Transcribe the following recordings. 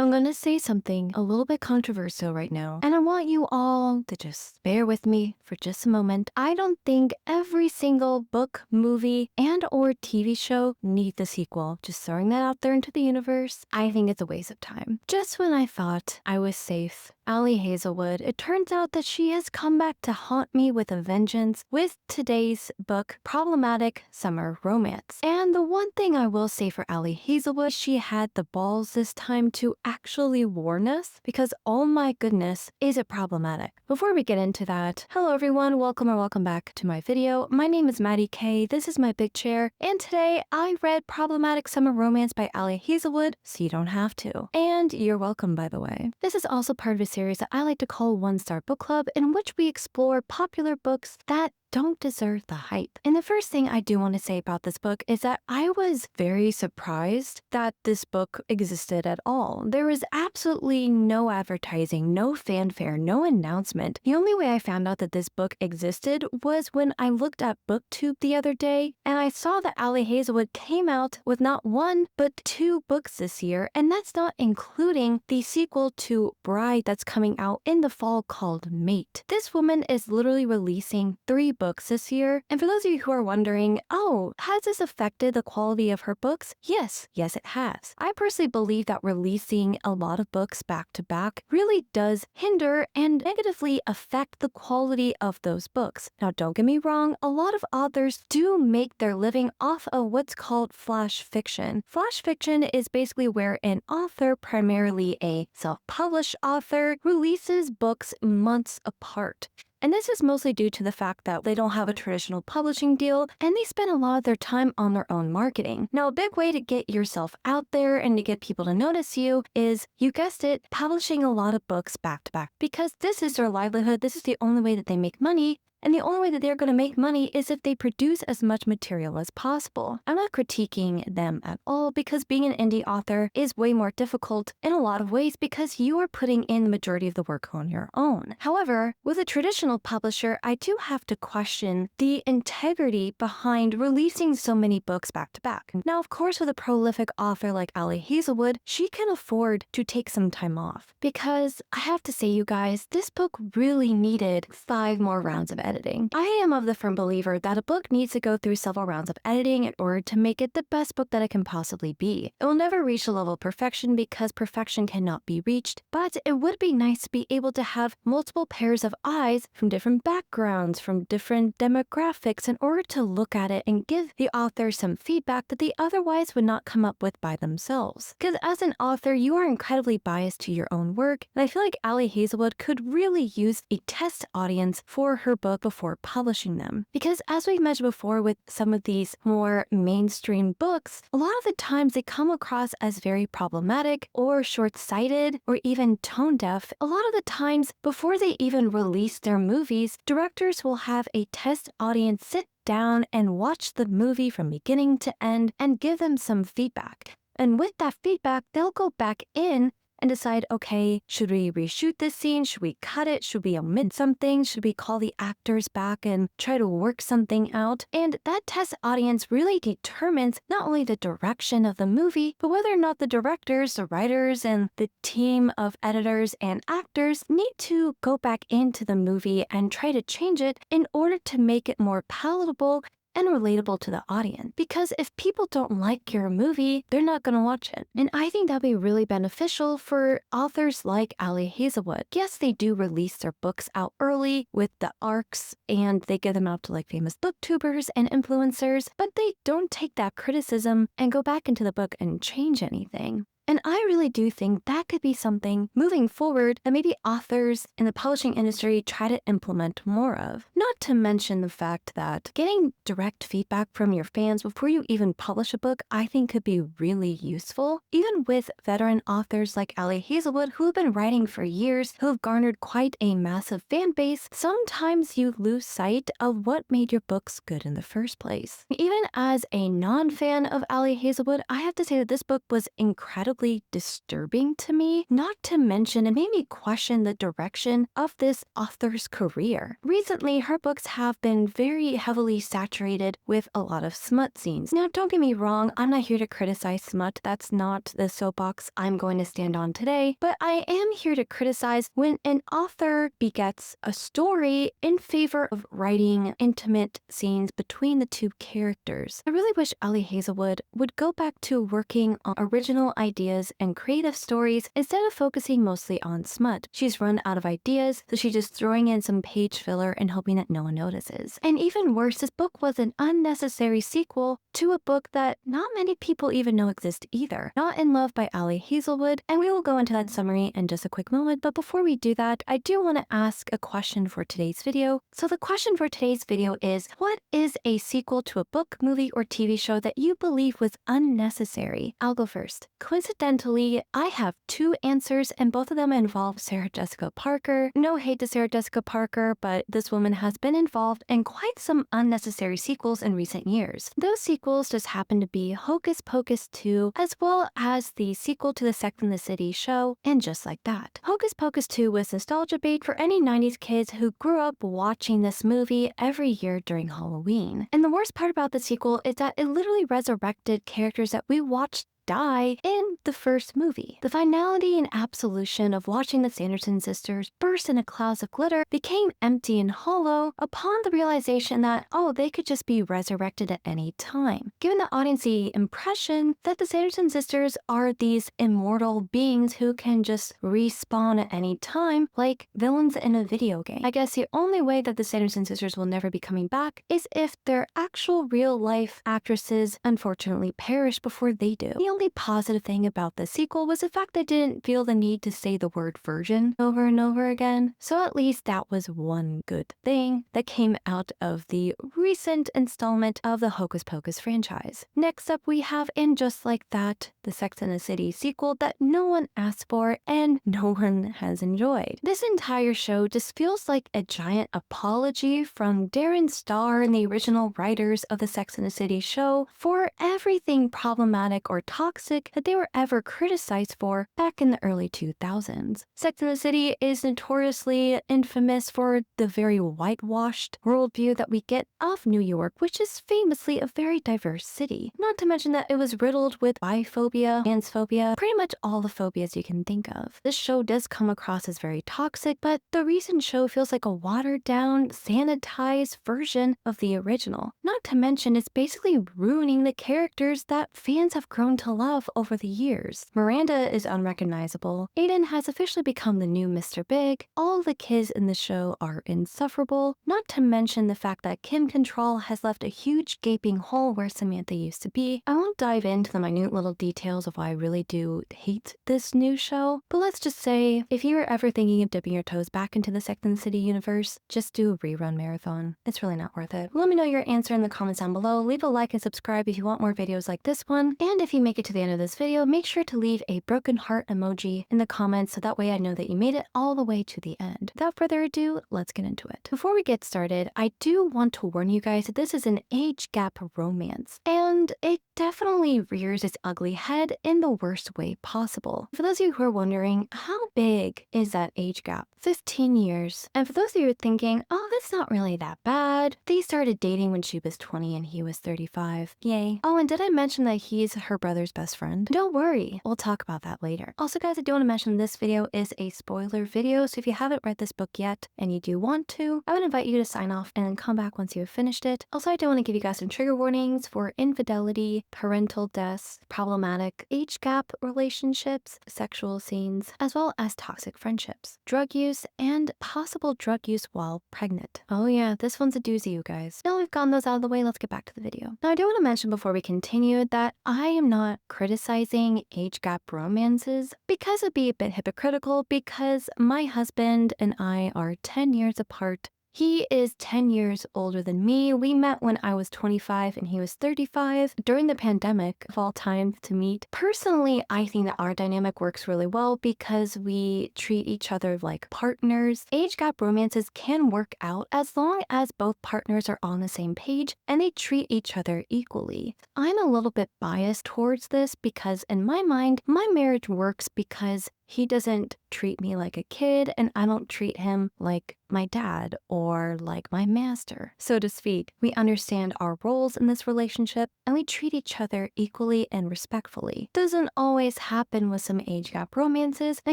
I'm gonna say something a little bit controversial right now, and I want you all to just bear with me for just a moment. I don't think every single book, movie, and or TV show needs a sequel. Just throwing that out there into the universe, I think it's a waste of time. Just when I thought I was safe, Ali Hazelwood, it turns out that she has come back to haunt me with a vengeance with today's book, Problematic Summer Romance. And the one thing I will say for Ali Hazelwood, she had the balls this time to actually warn us, because oh my goodness, is it problematic. Before we get into that, hello everyone, welcome back to my video. My name is Maddie K, this is my big chair, and today I read Problematic Summer Romance by Ali Hazelwood, so you don't have to. And you're welcome, by the way. This is also part of a series that I like to call One Star Book Club, in which we explore popular books that don't deserve the hype. And the first thing I do want to say about this book is that I was very surprised that this book existed at all. There was absolutely no advertising, no fanfare, no announcement. The only way I found out that this book existed was when I looked at booktube the other day, and I saw that Ali Hazelwood came out with not one, but two books this year, and that's not including the sequel to Bride that's coming out in the fall called Mate. This woman is literally releasing 3 books this year, and for those of you who are wondering, oh, has this affected the quality of her books? Yes, it has. I personally believe that releasing a lot of books back to back really does hinder and negatively affect the quality of those books. Now, don't get me wrong, a lot of authors do make their living off of what's called flash fiction. Flash fiction is basically where an author, primarily a self-published author, releases books months apart. And this is mostly due to the fact that they don't have a traditional publishing deal, and they spend a lot of their time on their own marketing. Now, a big way to get yourself out there and to get people to notice you is, you guessed it, publishing a lot of books back to back, because this is their livelihood. This is the only way that they make money. And the only way that they're going to make money is if they produce as much material as possible. I'm not critiquing them at all, because being an indie author is way more difficult in a lot of ways, because you are putting in the majority of the work on your own. However, with a traditional publisher, I do have to question the integrity behind releasing so many books back to back. Now, of course, with a prolific author like Ali Hazelwood, she can afford to take some time off, because I have to say, you guys, this book really needed 5 more rounds of editing. I am of the firm believer that a book needs to go through several rounds of editing in order to make it the best book that it can possibly be. It will never reach a level of perfection, because perfection cannot be reached, but it would be nice to be able to have multiple pairs of eyes from different backgrounds, from different demographics, in order to look at it and give the author some feedback that they otherwise would not come up with by themselves. Because as an author, you are incredibly biased to your own work, and I feel like Ali Hazelwood could really use a test audience for her book before publishing them. Because as we've mentioned before with some of these more mainstream books, a lot of the times they come across as very problematic or short-sighted or even tone-deaf. A lot of the times, before they even release their movies, directors will have a test audience sit down and watch the movie from beginning to end and give them some feedback. And with that feedback, they'll go back in and decide, okay, should we reshoot this scene? Should we cut it? Should we omit something? Should we call the actors back and try to work something out? And that test audience really determines not only the direction of the movie, but whether or not the directors, the writers, and the team of editors and actors need to go back into the movie and try to change it in order to make it more palatable and relatable to the audience. Because if people don't like your movie, they're not gonna watch it. And I think that'd be really beneficial for authors like Ali Hazelwood. Yes, they do release their books out early with the arcs, and they give them out to like famous booktubers and influencers, but they don't take that criticism and go back into the book and change anything. And I really do think that could be something moving forward that maybe authors in the publishing industry try to implement more of. Not to mention the fact that getting direct feedback from your fans before you even publish a book, I think could be really useful. Even with veteran authors like Ali Hazelwood, who have been writing for years, who have garnered quite a massive fan base, sometimes you lose sight of what made your books good in the first place. Even as a non-fan of Ali Hazelwood, I have to say that this book was incredibly incredibly disturbing to me, not to mention it made me question the direction of this author's career. Recently, her books have been very heavily saturated with a lot of smut scenes. Now, don't get me wrong, I'm not here to criticize smut. That's not the soapbox I'm going to stand on today, but I am here to criticize when an author begets a story in favor of writing intimate scenes between the two characters. I really wish Ali Hazelwood would go back to working on original ideas and creative stories instead of focusing mostly on smut. She's run out of ideas, so she's just throwing in some page filler and hoping that no one notices. And even worse, this book was an unnecessary sequel to a book that not many people even know exists either. Not in Love by Ali Hazelwood, and we will go into that summary in just a quick moment, but before we do that, I do want to ask a question for today's video. So the question for today's video is, what is a sequel to a book, movie, or TV show that you believe was unnecessary? I'll go first. Coincidentally, I have two answers, and both of them involve Sarah Jessica Parker. No hate to Sarah Jessica Parker, but this woman has been involved in quite some unnecessary sequels in recent years. Those sequels just happen to be Hocus Pocus 2, as well as the sequel to the Sex and the City show, and just like that. Hocus Pocus 2 was nostalgia bait for any 90s kids who grew up watching this movie every year during Halloween. And the worst part about the sequel is that it literally resurrected characters that we watched die in the first movie. The finality and absolution of watching the Sanderson sisters burst into clouds of glitter became empty and hollow upon the realization that, oh, they could just be resurrected at any time, giving the audience the impression that the Sanderson sisters are these immortal beings who can just respawn at any time, like villains in a video game. I guess the only way that the Sanderson sisters will never be coming back is if their actual real-life actresses unfortunately perish before they do. The only positive thing about the sequel was the fact that I didn't feel the need to say the word virgin over and over again, so at least that was one good thing that came out of the recent installment of the Hocus Pocus franchise. Next up we have In Just Like That, the Sex and the City sequel that no one asked for and no one has enjoyed. This entire show just feels like a giant apology from Darren Star and the original writers of the Sex and the City show for everything problematic or toxic that they were ever criticized for back in the early 2000s. Sex and the City is notoriously infamous for the very whitewashed worldview that we get of New York, which is famously a very diverse city. Not to mention that it was riddled with biphobia, transphobia, pretty much all the phobias you can think of. This show does come across as very toxic, but the recent show feels like a watered down, sanitized version of the original. Not to mention it's basically ruining the characters that fans have grown to love over the years. Miranda is unrecognizable. Aiden has officially become the new Mr. Big. All the kids in the show are insufferable. Not to mention the fact that Kim Control has left a huge gaping hole where Samantha used to be. I won't dive into the minute little details of why I really do hate this new show, but let's just say, if you were ever thinking of dipping your toes back into the Sex and the City universe, just do a rerun marathon. It's really not worth it. Let me know your answer in the comments down below. Leave a like and subscribe if you want more videos like this one, and if you make it to the end of this video, make sure to leave a broken heart emoji in the comments so that way I know that you made it all the way to the end. Without further ado, let's get into it. Before we get started, I do want to warn you guys that this is an age gap romance, and it definitely rears its ugly head in the worst way possible. For those of you who are wondering, how big is that age gap? 15 years. And for those of you who are thinking, oh, that's not really that bad. They started dating when she was 20 and he was 35. Yay. Oh, and did I mention that he's her brother's best friend? Don't worry, we'll talk about that later. Also guys, I do want to mention this video is a spoiler video, so if you haven't read this book yet and you do want to, I would invite you to sign off and then come back once you have finished it. Also, I do want to give you guys some trigger warnings for infidelity, parental deaths, problematic age gap relationships, sexual scenes, as well as toxic friendships, drug use, and possible drug use while pregnant. Oh yeah, this one's a doozy, you guys. Now we've gotten those out of the way, let's get back to the video. Now I do want to mention before we continue that I am not criticizing age gap romances because it'd be a bit hypocritical, because my husband and I are 10 years apart He is 10 years older than me. We met when I was 25 and he was 35 during the pandemic of all time to meet. Personally, I think that our dynamic works really well because we treat each other like partners. Age gap romances can work out as long as both partners are on the same page and they treat each other equally. I'm a little bit biased towards this because in my mind, my marriage works because he doesn't treat me like a kid and I don't treat him like my dad or like my master, so to speak. We understand our roles in this relationship and we treat each other equally and respectfully. Doesn't always happen with some age gap romances. And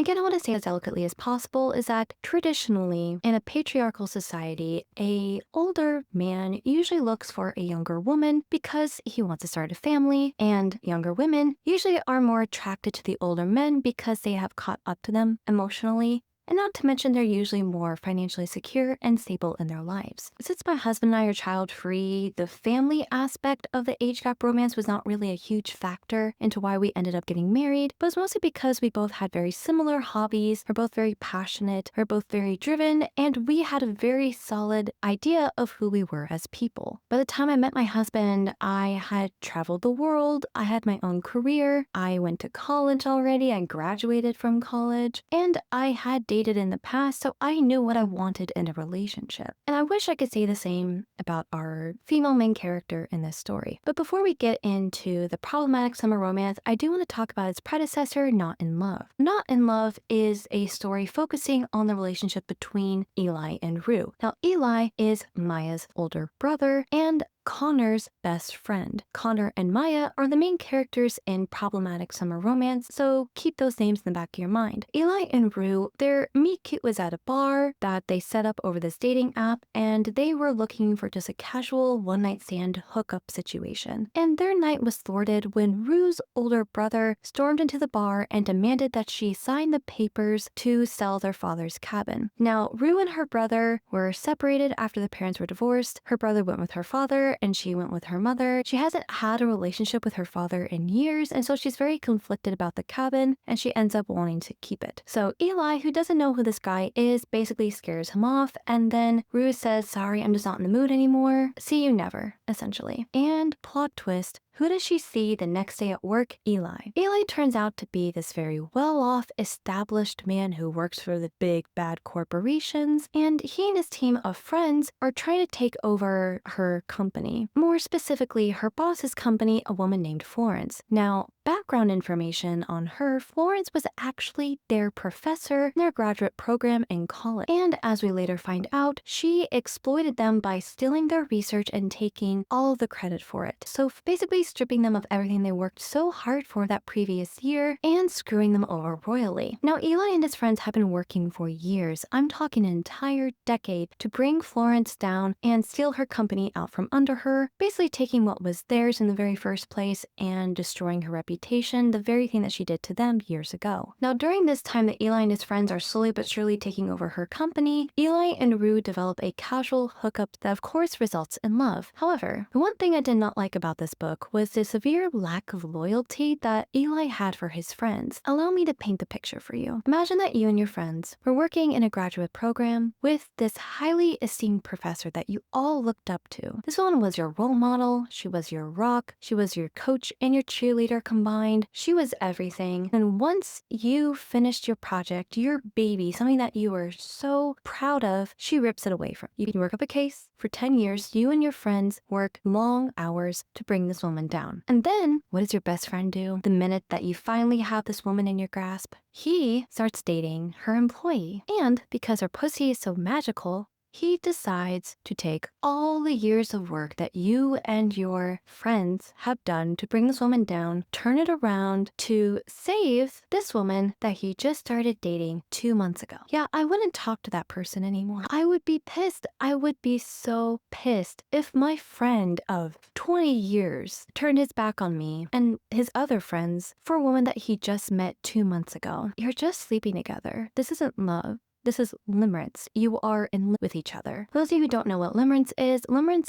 again, I want to say as delicately as possible is that traditionally in a patriarchal society, a older man usually looks for a younger woman because he wants to start a family, and younger women usually are more attracted to the older men because they have caught up to them emotionally. And not to mention they're usually more financially secure and stable in their lives. Since my husband and I are child-free, the family aspect of the age gap romance was not really a huge factor into why we ended up getting married, but it's mostly because we both had very similar hobbies, we're both very passionate, we're both very driven, and we had a very solid idea of who we were as people. By the time I met my husband, I had traveled the world, I had my own career, I went to college already, I graduated from college, and I had dated in the past, so I knew what I wanted in a relationship. And I wish I could say the same about our female main character in this story. But before we get into the problematic summer romance, I do want to talk about its predecessor, Not in Love. Not in Love is a story focusing on the relationship between Eli and Rue. Now, Eli is Maya's older brother and Connor's best friend. Connor and Maya are the main characters in problematic summer romance, so keep those names in the back of your mind. Eli and Rue, their meet cute was at a bar that they set up over this dating app, and they were looking for just a casual one-night stand hookup situation. And their night was thwarted when Rue's older brother stormed into the bar and demanded that she sign the papers to sell their father's cabin. Now, Rue and her brother were separated after the parents were divorced. Her brother went with her father and she went with her mother. She hasn't had a relationship with her father in years, and so she's very conflicted about the cabin, and she ends up wanting to keep it. So Eli, who doesn't know who this guy is, basically scares him off, and then Rue says, "Sorry, I'm just not in the mood anymore. See you never," essentially. And plot twist, who does she see the next day at work? Eli. Eli turns out to be this very well-off, established man who works for the big, bad corporations, and he and his team of friends are trying to take over her company. More specifically, her boss's company, a woman named Florence. Now, background information on her, Florence was actually their professor in their graduate program in college. And as we later find out, she exploited them by stealing their research and taking all of the credit for it. So basically stripping them of everything they worked so hard for that previous year and screwing them over royally. Now, Eli and his friends have been working for years, I'm talking an entire decade, to bring Florence down and steal her company out from under her, basically taking what was theirs in the very first place and destroying her reputation, the very thing that she did to them years ago. Now, during this time that Eli and his friends are slowly but surely taking over her company, Eli and Rue develop a casual hookup that of course results in love. However, the one thing I did not like about this book was the severe lack of loyalty that Eli had for his friends. Allow me to paint the picture for you. Imagine that you and your friends were working in a graduate program with this highly esteemed professor that you all looked up to. This one was your role model, she was your rock, she was your coach and your cheerleader combined, she was everything. And once you finished your project, your baby, something that you were so proud of, she rips it away from you. You work up a case. For 10 years, you and your friends work long hours to bring this woman down. And then, what does your best friend do the minute that you finally have this woman in your grasp? He starts dating her employee. And because her pussy is so magical, he decides to take all the years of work that you and your friends have done to bring this woman down, turn it around to save this woman that he just started dating 2 months ago. Yeah, I wouldn't talk to that person anymore. I would be pissed. I would be so pissed if my friend of 20 years turned his back on me and his other friends for a woman that he just met 2 months ago. You're just sleeping together. This isn't love. This is limerence. You are in with each other. For those of you who don't know what limerence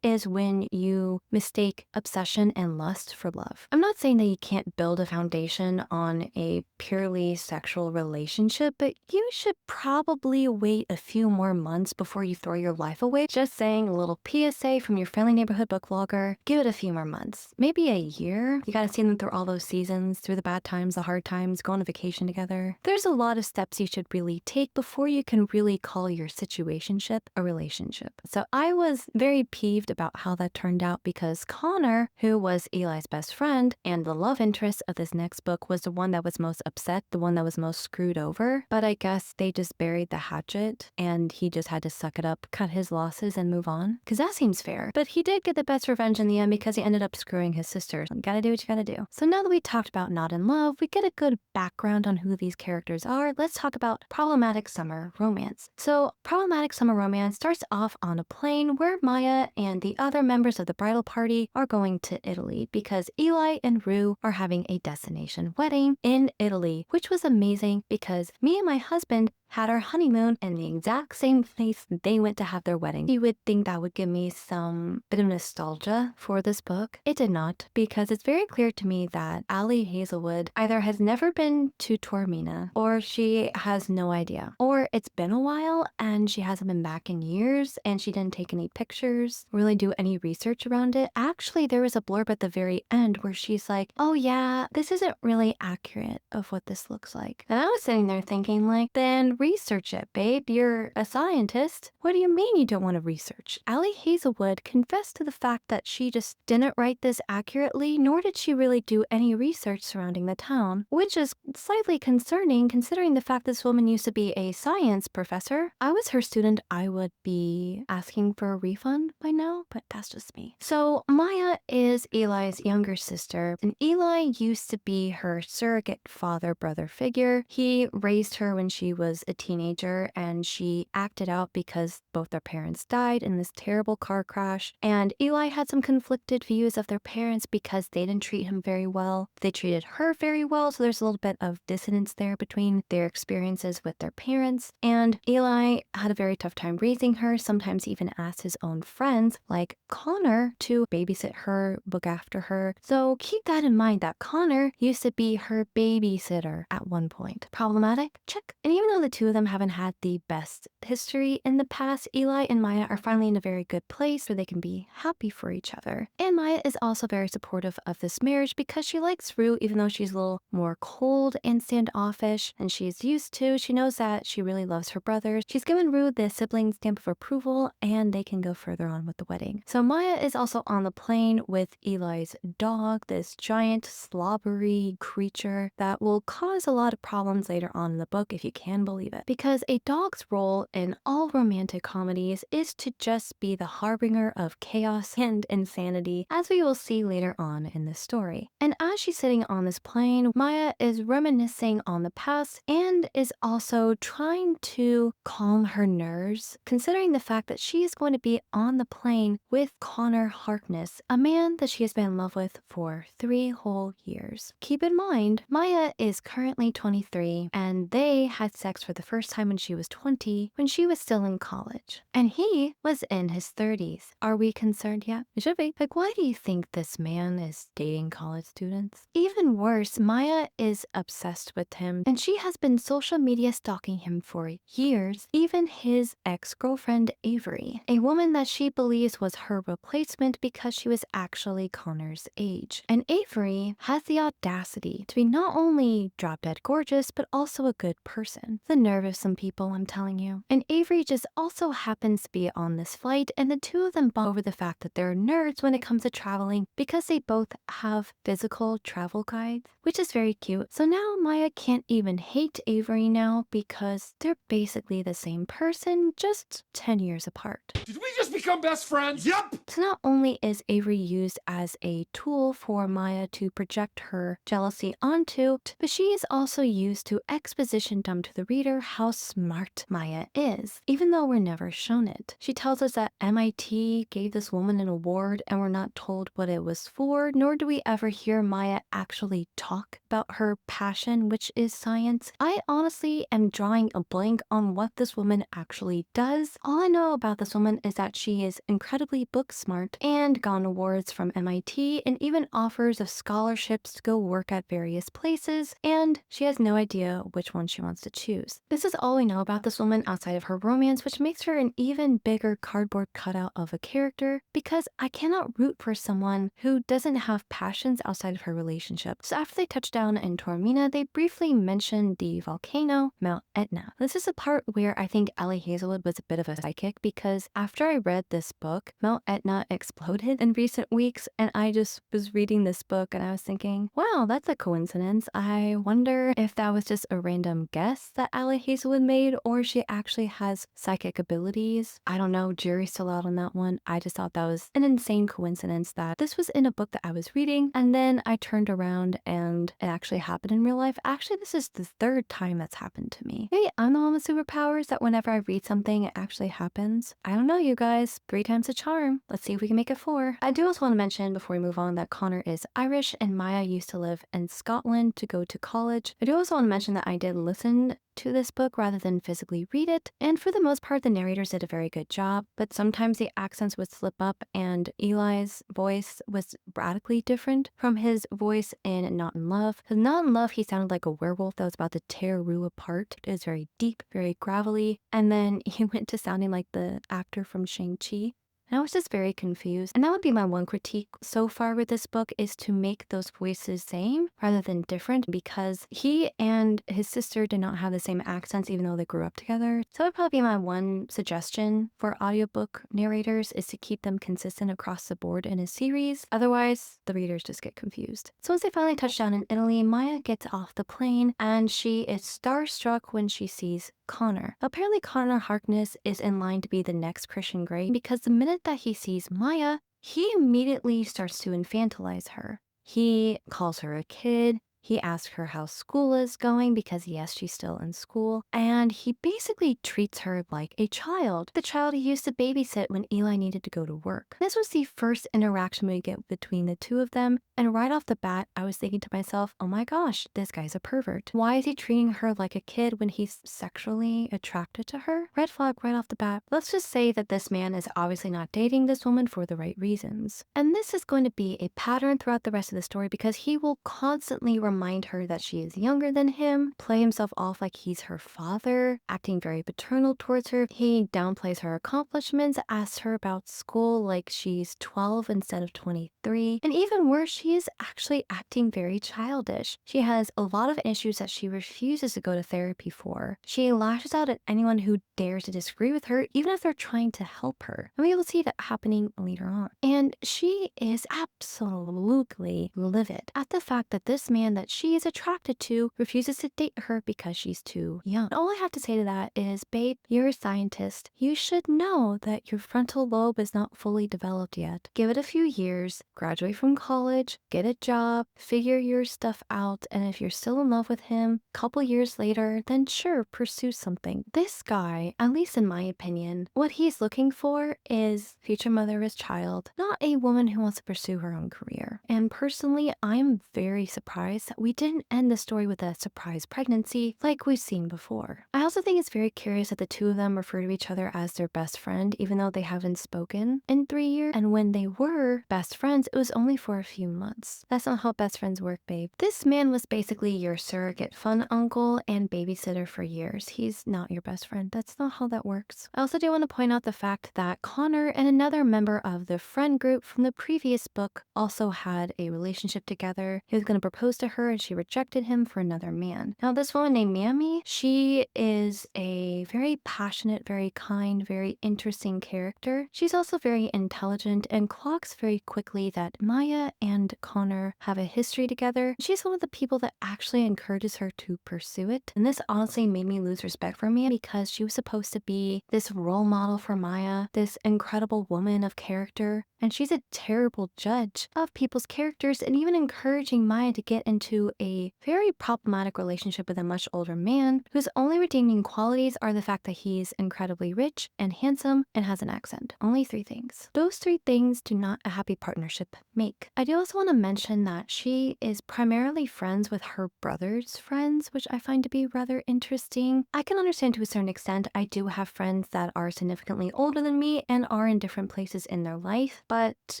is when you mistake obsession and lust for love. I'm not saying that you can't build a foundation on a purely sexual relationship, but you should probably wait a few more months before you throw your life away. Just saying, a little PSA from your friendly neighborhood book vlogger. Give it a few more months. Maybe a year. You gotta see them through all those seasons, through the bad times, the hard times, go on a vacation together. There's a lot of steps you should really take before you can really call your situationship a relationship. So I was very peeved about how that turned out because Connor, who was Eli's best friend and the love interest of this next book, was the one that was most upset, the one that was most screwed over. But I guess they just buried the hatchet and he just had to suck it up, cut his losses and move on. Because that seems fair. But he did get the best revenge in the end because he ended up screwing his sister. You gotta do what you gotta do. So now that we talked about Not in Love, we get a good background on who these characters are. Let's talk about problematic summer romance. So problematic summer romance starts off on a plane where Maya and the other members of the bridal party are going to Italy because Eli and Rue are having a destination wedding in Italy, which was amazing because me and my husband had our honeymoon in the exact same place they went to have their wedding. You would think that would give me some bit of nostalgia for this book. It did not, because it's very clear to me that Ali Hazelwood either has never been to Taormina or she has no idea, or it's been a while and she hasn't been back in years and she didn't take any pictures, really do any research around it. Actually, there was a blurb at the very end where she's like, oh yeah, this isn't really accurate of what this looks like. And I was sitting there thinking like, then research it, babe. You're a scientist. What do you mean you don't want to research? Ali Hazelwood confessed to the fact that she just didn't write this accurately, nor did she really do any research surrounding the town, which is slightly concerning considering the fact this woman used to be a science professor. I was her student, I would be asking for a refund by now, but that's just me. So Maya is Eli's younger sister, and Eli used to be her surrogate father-brother figure. He raised her when she was a teenager and she acted out because both their parents died in this terrible car crash, and Eli had some conflicted views of their parents because they didn't treat him very well. They treated her very well, so there's a little bit of dissonance there between their experiences with their parents, and Eli had a very tough time raising her, sometimes even asked his own friends like Connor to babysit her, look after her. So keep that in mind that Connor used to be her babysitter at one point. Problematic? Check. And even though the two of them haven't had the best history in the past, Eli and Maya are finally in a very good place where they can be happy for each other. And Maya is also very supportive of this marriage because she likes Rue even though she's a little more cold and standoffish and she's used to. She knows that she really loves her brothers. She's given Rue the sibling stamp of approval and they can go further on with the wedding. So Maya is also on the plane with Eli's dog, this giant slobbery creature that will cause a lot of problems later on in the book if you can believe it. Because a dog's role in all romantic comedies is to just be the harbinger of chaos and insanity, as we will see later on in the story. And as she's sitting on this plane, Maya is reminiscing on the past and is also trying to calm her nerves, considering the fact that she is going to be on the plane with Connor Harkness, a man that she has been in love with for 3 whole years. Keep in mind, Maya is currently 23 and they had sex for the first time when she was 20, when she was still in college. And he was in his 30s. Are we concerned yet? We should be. Like, why do you think this man is dating college students? Even worse, Maya is obsessed with him and she has been social media stalking him for years, even his ex-girlfriend Avery, a woman that she believes was her replacement because she was actually Connor's age. And Avery has the audacity to be not only drop-dead gorgeous, but also a good person. The nerve of some people, I'm telling you. And Avery just also happens to be on this flight, and the two of them bond over the fact that they're nerds when it comes to traveling because they both have physical travel guides, which is very cute. So now Maya can't even hate Avery now because they're basically the same person, just 10 years apart. Did we just become best friends? Yep! So not only is Avery used as a tool for Maya to project her jealousy onto, but she is also used to exposition dump to the reader her how smart Maya is, even though we're never shown it. She tells us that MIT gave this woman an award and we're not told what it was for, nor do we ever hear Maya actually talk about her passion, which is science. I honestly am drawing a blank on what this woman actually does. All I know about this woman is that she is incredibly book smart and gotten awards from MIT and even offers of scholarships to go work at various places, and she has no idea which one she wants to choose. This is all we know about this woman outside of her romance, which makes her an even bigger cardboard cutout of a character because I cannot root for someone who doesn't have passions outside of her relationship. So after they touch down in Taormina, they briefly mention the volcano, Mount Etna. This is a part where I think Ali Hazelwood was a bit of a psychic because after I read this book, Mount Etna exploded in recent weeks, and I just was reading this book and I was thinking, wow, that's a coincidence. I wonder if that was just a random guess that Ali Hazelwood made or she actually has psychic abilities. I don't know, jury's still out on that one. I just thought that was an insane coincidence that this was in a book that I was reading and then I turned around and it actually happened in real life. Actually, this is the third time that's happened to me. Maybe I'm the one with superpowers that whenever I read something, it actually happens. I don't know, you guys. 3 times a charm. Let's see if we can make it 4. I do also want to mention before we move on that Connor is Irish and Maya used to live in Scotland to go to college. I do also want to mention that I did listen to this book rather than physically read it, and for the most part the narrators did a very good job, but sometimes the accents would slip up and Eli's voice was radically different from his voice in Not in Love. Because Not in Love he sounded like a werewolf that was about to tear Rue apart. It was very deep, very gravelly, and then he went to sounding like the actor from Shang-Chi. And I was just very confused. And that would be my one critique so far with this book is to make those voices same rather than different because he and his sister did not have the same accents even though they grew up together. So that would probably be my one suggestion for audiobook narrators is to keep them consistent across the board in a series. Otherwise, the readers just get confused. So once they finally touch down in Italy, Maya gets off the plane and she is starstruck when she sees Connor. Apparently Connor Harkness is in line to be the next Christian Grey because the minute that he sees Maya, he immediately starts to infantilize her. He calls her a kid. He asks her how school is going because yes, she's still in school. And he basically treats her like a child. The child he used to babysit when Eli needed to go to work. This was the first interaction we get between the two of them. And right off the bat, I was thinking to myself, oh my gosh, this guy's a pervert. Why is he treating her like a kid when he's sexually attracted to her? Red flag right off the bat. Let's just say that this man is obviously not dating this woman for the right reasons. And this is going to be a pattern throughout the rest of the story because he will constantly remind her that she is younger than him, play himself off like he's her father, acting very paternal towards her. He downplays her accomplishments, asks her about school like she's 12 instead of 23, and even worse, she is actually acting very childish. She has a lot of issues that she refuses to go to therapy for. She lashes out at anyone who dares to disagree with her, even if they're trying to help her. And we will see that happening later on. And she is absolutely livid at the fact that this man that she is attracted to refuses to date her because she's too young. And all I have to say to that is, babe, you're a scientist. You should know that your frontal lobe is not fully developed yet. Give it a few years, graduate from college, get a job, figure your stuff out, and if you're still in love with him, a couple years later, then sure, pursue something. This guy, at least in my opinion, what he's looking for is future mother of his child, not a woman who wants to pursue her own career. And personally, I'm very surprised that we didn't end the story with a surprise pregnancy like we've seen before. I also think it's very curious that the two of them refer to each other as their best friend, even though they haven't spoken in 3 years. And when they were best friends, it was only for a few months. That's not how best friends work, babe. This man was basically your surrogate fun uncle and babysitter for years. He's not your best friend. That's not how that works. I also do want to point out the fact that Connor and another member of the friend group from the previous book also had a relationship together. He was going to propose to her and she rejected him for another man. Now this woman named Mammy, she is a very passionate, very kind, very interesting character. She's also very intelligent and clocks very quickly that Maya and Connor have a history together. She's one of the people that actually encourages her to pursue it. And this honestly made me lose respect for Mia because she was supposed to be this role model for Maya, this incredible woman of character. And she's a terrible judge of people's characters and even encouraging Maya to get into into a very problematic relationship with a much older man whose only redeeming qualities are the fact that he's incredibly rich and handsome and has an accent. Only 3 things. Those 3 things do not a happy partnership make. I do also want to mention that she is primarily friends with her brother's friends, which I find to be rather interesting. I can understand to a certain extent. I do have friends that are significantly older than me and are in different places in their life, but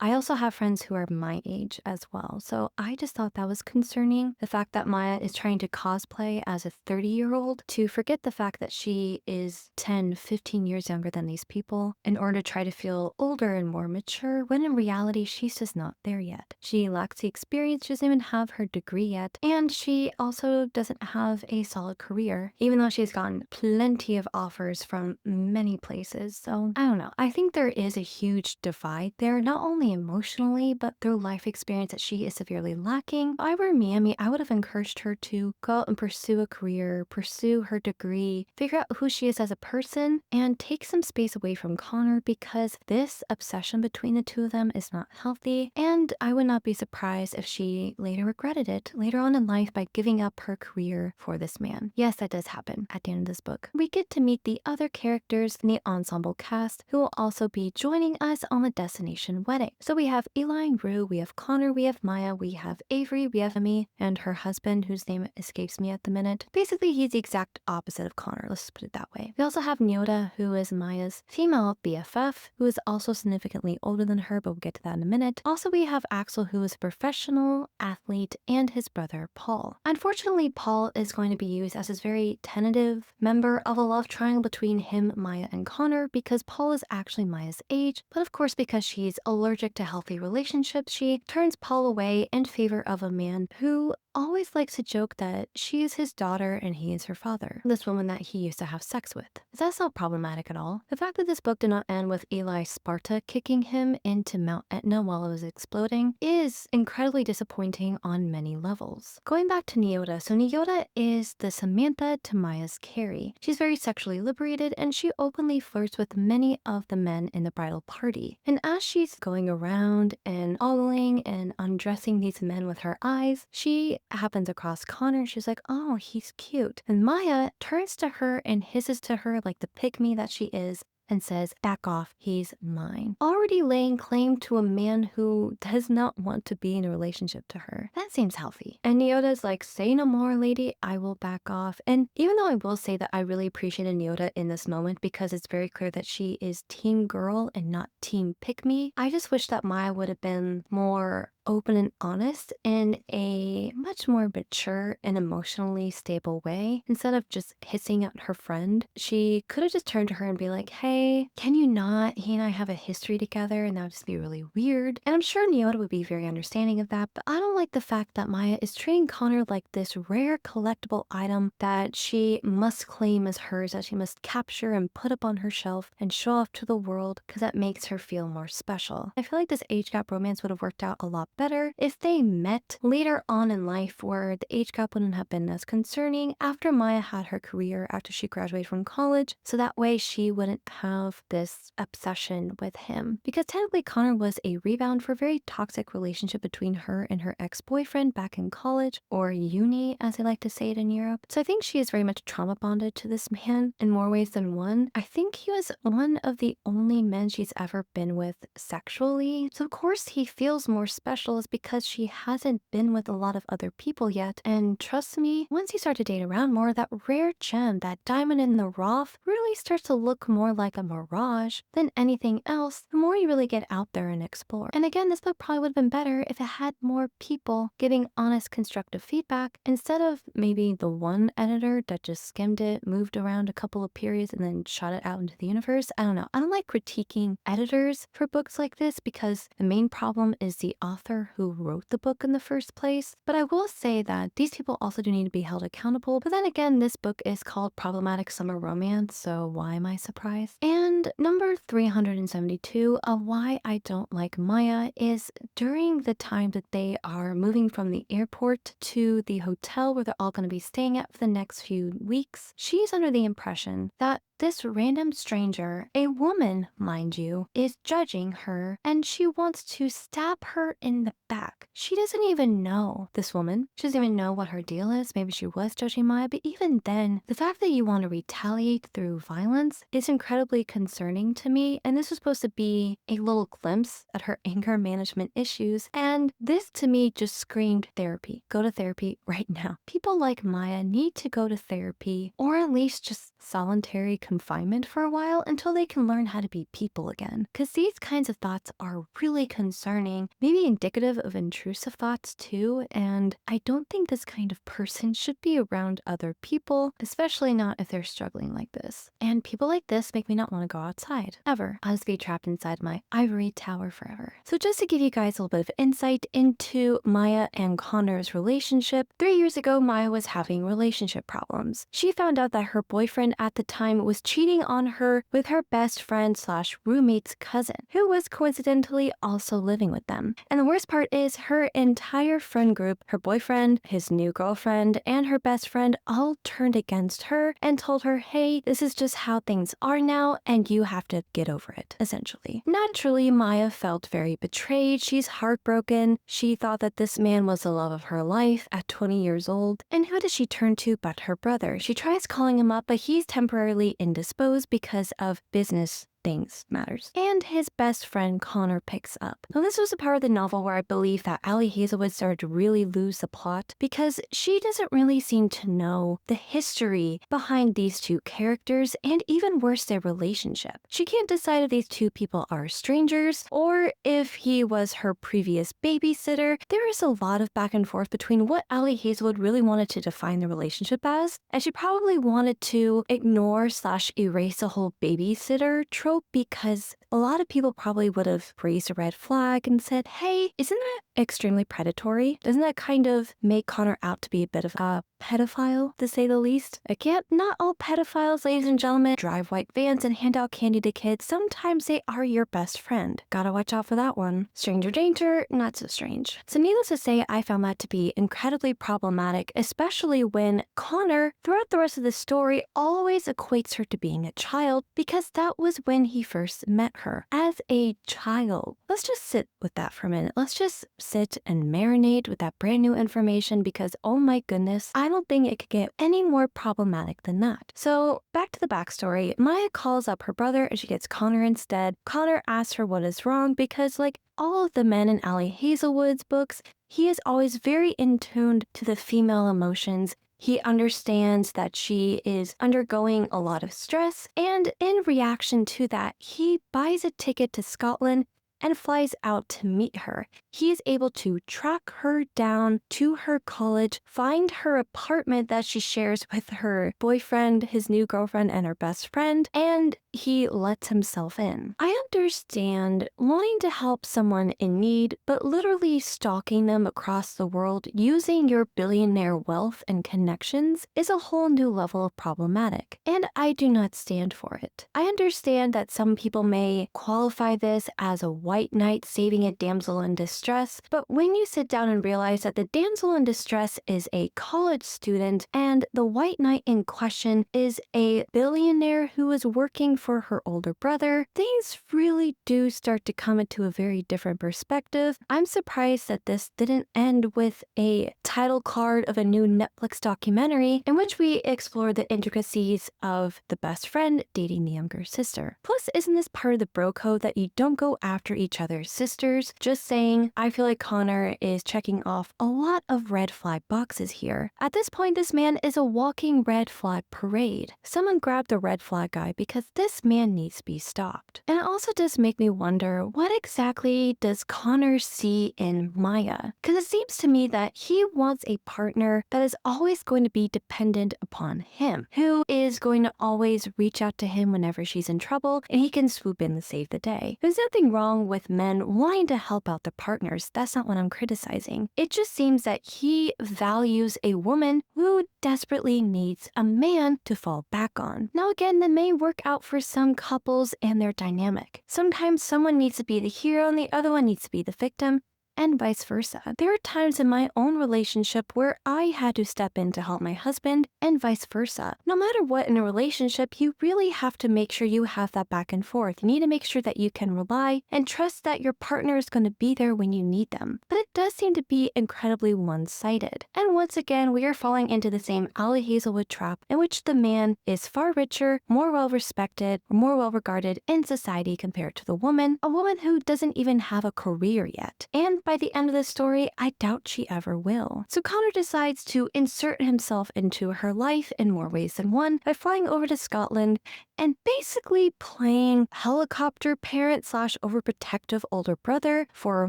I also have friends who are my age as well. So I just thought that was concerning. The fact that Maya is trying to cosplay as a 30-year-old to forget the fact that she is 10, 15 years younger than these people in order to try to feel older and more mature, when in reality, she's just not there yet. She lacks the experience, she doesn't even have her degree yet, and she also doesn't have a solid career, even though she's gotten plenty of offers from many places. So I don't know. I think there is a huge divide there, not only emotionally, but through life experience that she is severely lacking. If I were Miami, I would have encouraged her to go out and pursue a career, pursue her degree, figure out who she is as a person, and take some space away from Connor, because this obsession between the two of them is not healthy, and I would not be surprised if she later regretted it later on in life by giving up her career for this man. Yes, that does happen at the end of this book. We get to meet the other characters in the ensemble cast who will also be joining us on the destination wedding. So we have Eli and Rue, we have Connor, we have Maya, we have Avery, we have Emmy, and her husband, whose name escapes me at the minute. Basically, he's the exact opposite of Connor, let's put it that way. We also have Nyota, who is Maya's female BFF, who is also significantly older than her, but we'll get to that in a minute. Also, we have Axel, who is a professional athlete, and his brother, Paul. Unfortunately, Paul is going to be used as his very tentative member of a love triangle between him, Maya, and Connor, because Paul is actually Maya's age, but of course, because she's allergic to healthy relationships, she turns Paul away in favor of a man who always likes to joke that she is his daughter and he is her father, this woman that he used to have sex with. That's not problematic at all. The fact that this book did not end with Eli Sparta kicking him into Mount Etna while it was exploding is incredibly disappointing on many levels. Going back to Nyota, so Nyota is the Samantha to Maya's Carrie. She's very sexually liberated and she openly flirts with many of the men in the bridal party. And as she's going around and ogling and undressing these men with her eyes, she happens across Connor. She's like, oh, he's cute. And Maya turns to her and hisses to her like the pygmy that she is and says, back off, he's mine. Already laying claim to a man who does not want to be in a relationship to her. That seems healthy. And Nyota's like, say no more, lady, I will back off. And even though I will say that I really appreciated Nyota in this moment because it's very clear that she is team girl and not team pick me, I just wish that Maya would have been more open and honest in a much more mature and emotionally stable way. Instead of just hissing at her friend, she could have just turned to her and be like, hey, can you not? He and I have a history together and that would just be really weird. And I'm sure Nyota would be very understanding of that, but I don't like the fact that Maya is treating Connor like this rare collectible item that she must claim as hers, that she must capture and put up on her shelf and show off to the world because that makes her feel more special. I feel like this age gap romance would have worked out a lot better if they met later on in life, where the age gap wouldn't have been as concerning after Maya had her career after she graduated from college, so that way she wouldn't have this obsession with him. Because technically Connor was a rebound for a very toxic relationship between her and her ex-boyfriend back in college, or uni as they like to say it in Europe. So I think she is very much trauma bonded to this man in more ways than one. I think he was one of the only men she's ever been with sexually, so of course he feels more special is because she hasn't been with a lot of other people yet. And trust me, once you start to date around more, that rare gem, that diamond in the rough, really starts to look more like a mirage than anything else the more you really get out there and explore. And again, this book probably would have been better if it had more people giving honest, constructive feedback instead of maybe the one editor that just skimmed it, moved around a couple of periods, and then shot it out into the universe. I don't know. I don't like critiquing editors for books like this because the main problem is the author who wrote the book in the first place. But I will say that these people also do need to be held accountable. But then again, this book is called Problematic Summer Romance, so why am I surprised? And number 372 of why I don't like Maya is during the time that they are moving from the airport to the hotel where they're all going to be staying at for the next few weeks, she's under the impression that this random stranger, a woman, mind you, is judging her and she wants to stab her in the back. She doesn't even know this woman. She doesn't even know what her deal is. Maybe she was judging Maya, but even then, the fact that you want to retaliate through violence is incredibly concerning to me. And this was supposed to be a little glimpse at her anger management issues. And this to me just screamed therapy. Go to therapy right now. People like Maya need to go to therapy or at least just solitary confinement for a while until they can learn how to be people again. Because these kinds of thoughts are really concerning, maybe indicative of intrusive thoughts too. And I don't think this kind of person should be around other people, especially not if they're struggling like this. And people like this make me not want to go outside ever. I'll just be trapped inside my ivory tower forever. So just to give you guys a little bit of insight into Maya and Connor's relationship, 3 years ago, Maya was having relationship problems. She found out that her boyfriend at the time was cheating on her with her best friend slash roommate's cousin, who was coincidentally also living with them. And the worst part is her entire friend group, her boyfriend, his new girlfriend, and her best friend all turned against her and told her, hey, this is just how things are now and you have to get over it, essentially. Naturally, Maya felt very betrayed. She's heartbroken. She thought that this man was the love of her life at 20 years old. And who does she turn to but her brother? She tries calling him up, but he's temporarily indisposed because of business things matters. And his best friend Connor picks up. Now this was a part of the novel where I believe that Ali Hazelwood started to really lose the plot because she doesn't really seem to know the history behind these two characters and even worse their relationship. She can't decide if these two people are strangers or if he was her previous babysitter. There is a lot of back and forth between what Ali Hazelwood really wanted to define the relationship as, and she probably wanted to ignore slash erase the whole babysitter trope because a lot of people probably would have raised a red flag and said, hey, isn't that extremely predatory? Doesn't that kind of make Connor out to be a bit of a pedophile, to say the least? Again, not all pedophiles, ladies and gentlemen, drive white vans and hand out candy to kids. Sometimes they are your best friend. Gotta watch out for that one. Stranger danger, not so strange. So needless to say, I found that to be incredibly problematic, especially when Connor, throughout the rest of the story, always equates her to being a child because that was when he first met her, as a child. Let's just sit with that for a minute. Let's just sit and marinate with that brand new information because, oh my goodness, I don't think it could get any more problematic than that. So back to the backstory. Maya calls up her brother and she gets Connor instead. Connor asks her what is wrong because, like all of the men in Ali Hazelwood's books, he is always very in tune to the female emotions. He understands that she is undergoing a lot of stress, and in reaction to that, he buys a ticket to Scotland and flies out to meet her. He is able to track her down to her college, find her apartment that she shares with her boyfriend, his new girlfriend, and her best friend, and he lets himself in. I understand wanting to help someone in need, but literally stalking them across the world using your billionaire wealth and connections is a whole new level of problematic, and I do not stand for it. I understand that some people may qualify this as a white knight saving a damsel in distress, but when you sit down and realize that the damsel in distress is a college student and the white knight in question is a billionaire who is working for her older brother, things really do start to come into a very different perspective. I'm surprised that this didn't end with a title card of a new Netflix documentary in which we explore the intricacies of the best friend dating the younger sister. Plus, isn't this part of the bro code that you don't go after each other's sisters? Just saying, I feel like Connor is checking off a lot of red flag boxes here. At this point, this man is a walking red flag parade. Someone grab the red flag guy because this man needs to be stopped. And it also does make me wonder, what exactly does Connor see in Maya? Because it seems to me that he wants a partner that is always going to be dependent upon him, who is going to always reach out to him whenever she's in trouble, and he can swoop in to save the day. There's nothing wrong with men wanting to help out their partners. That's not what I'm criticizing. It just seems that he values a woman who desperately needs a man to fall back on. Now again, that may work out for some couples and their dynamic. Sometimes someone needs to be the hero and the other one needs to be the victim. and vice versa. There are times in my own relationship where I had to step in to help my husband, and vice versa. No matter what in a relationship, you really have to make sure you have that back and forth. You need to make sure that you can rely and trust that your partner is going to be there when you need them. But it does seem to be incredibly one-sided. And once again, we are falling into the same Ali Hazelwood trap in which the man is far richer, more well-respected, more well-regarded in society compared to the woman, a woman who doesn't even have a career yet. And by the end of the story, I doubt she ever will. So Connor decides to insert himself into her life in more ways than one by flying over to Scotland and basically playing helicopter parent slash overprotective older brother for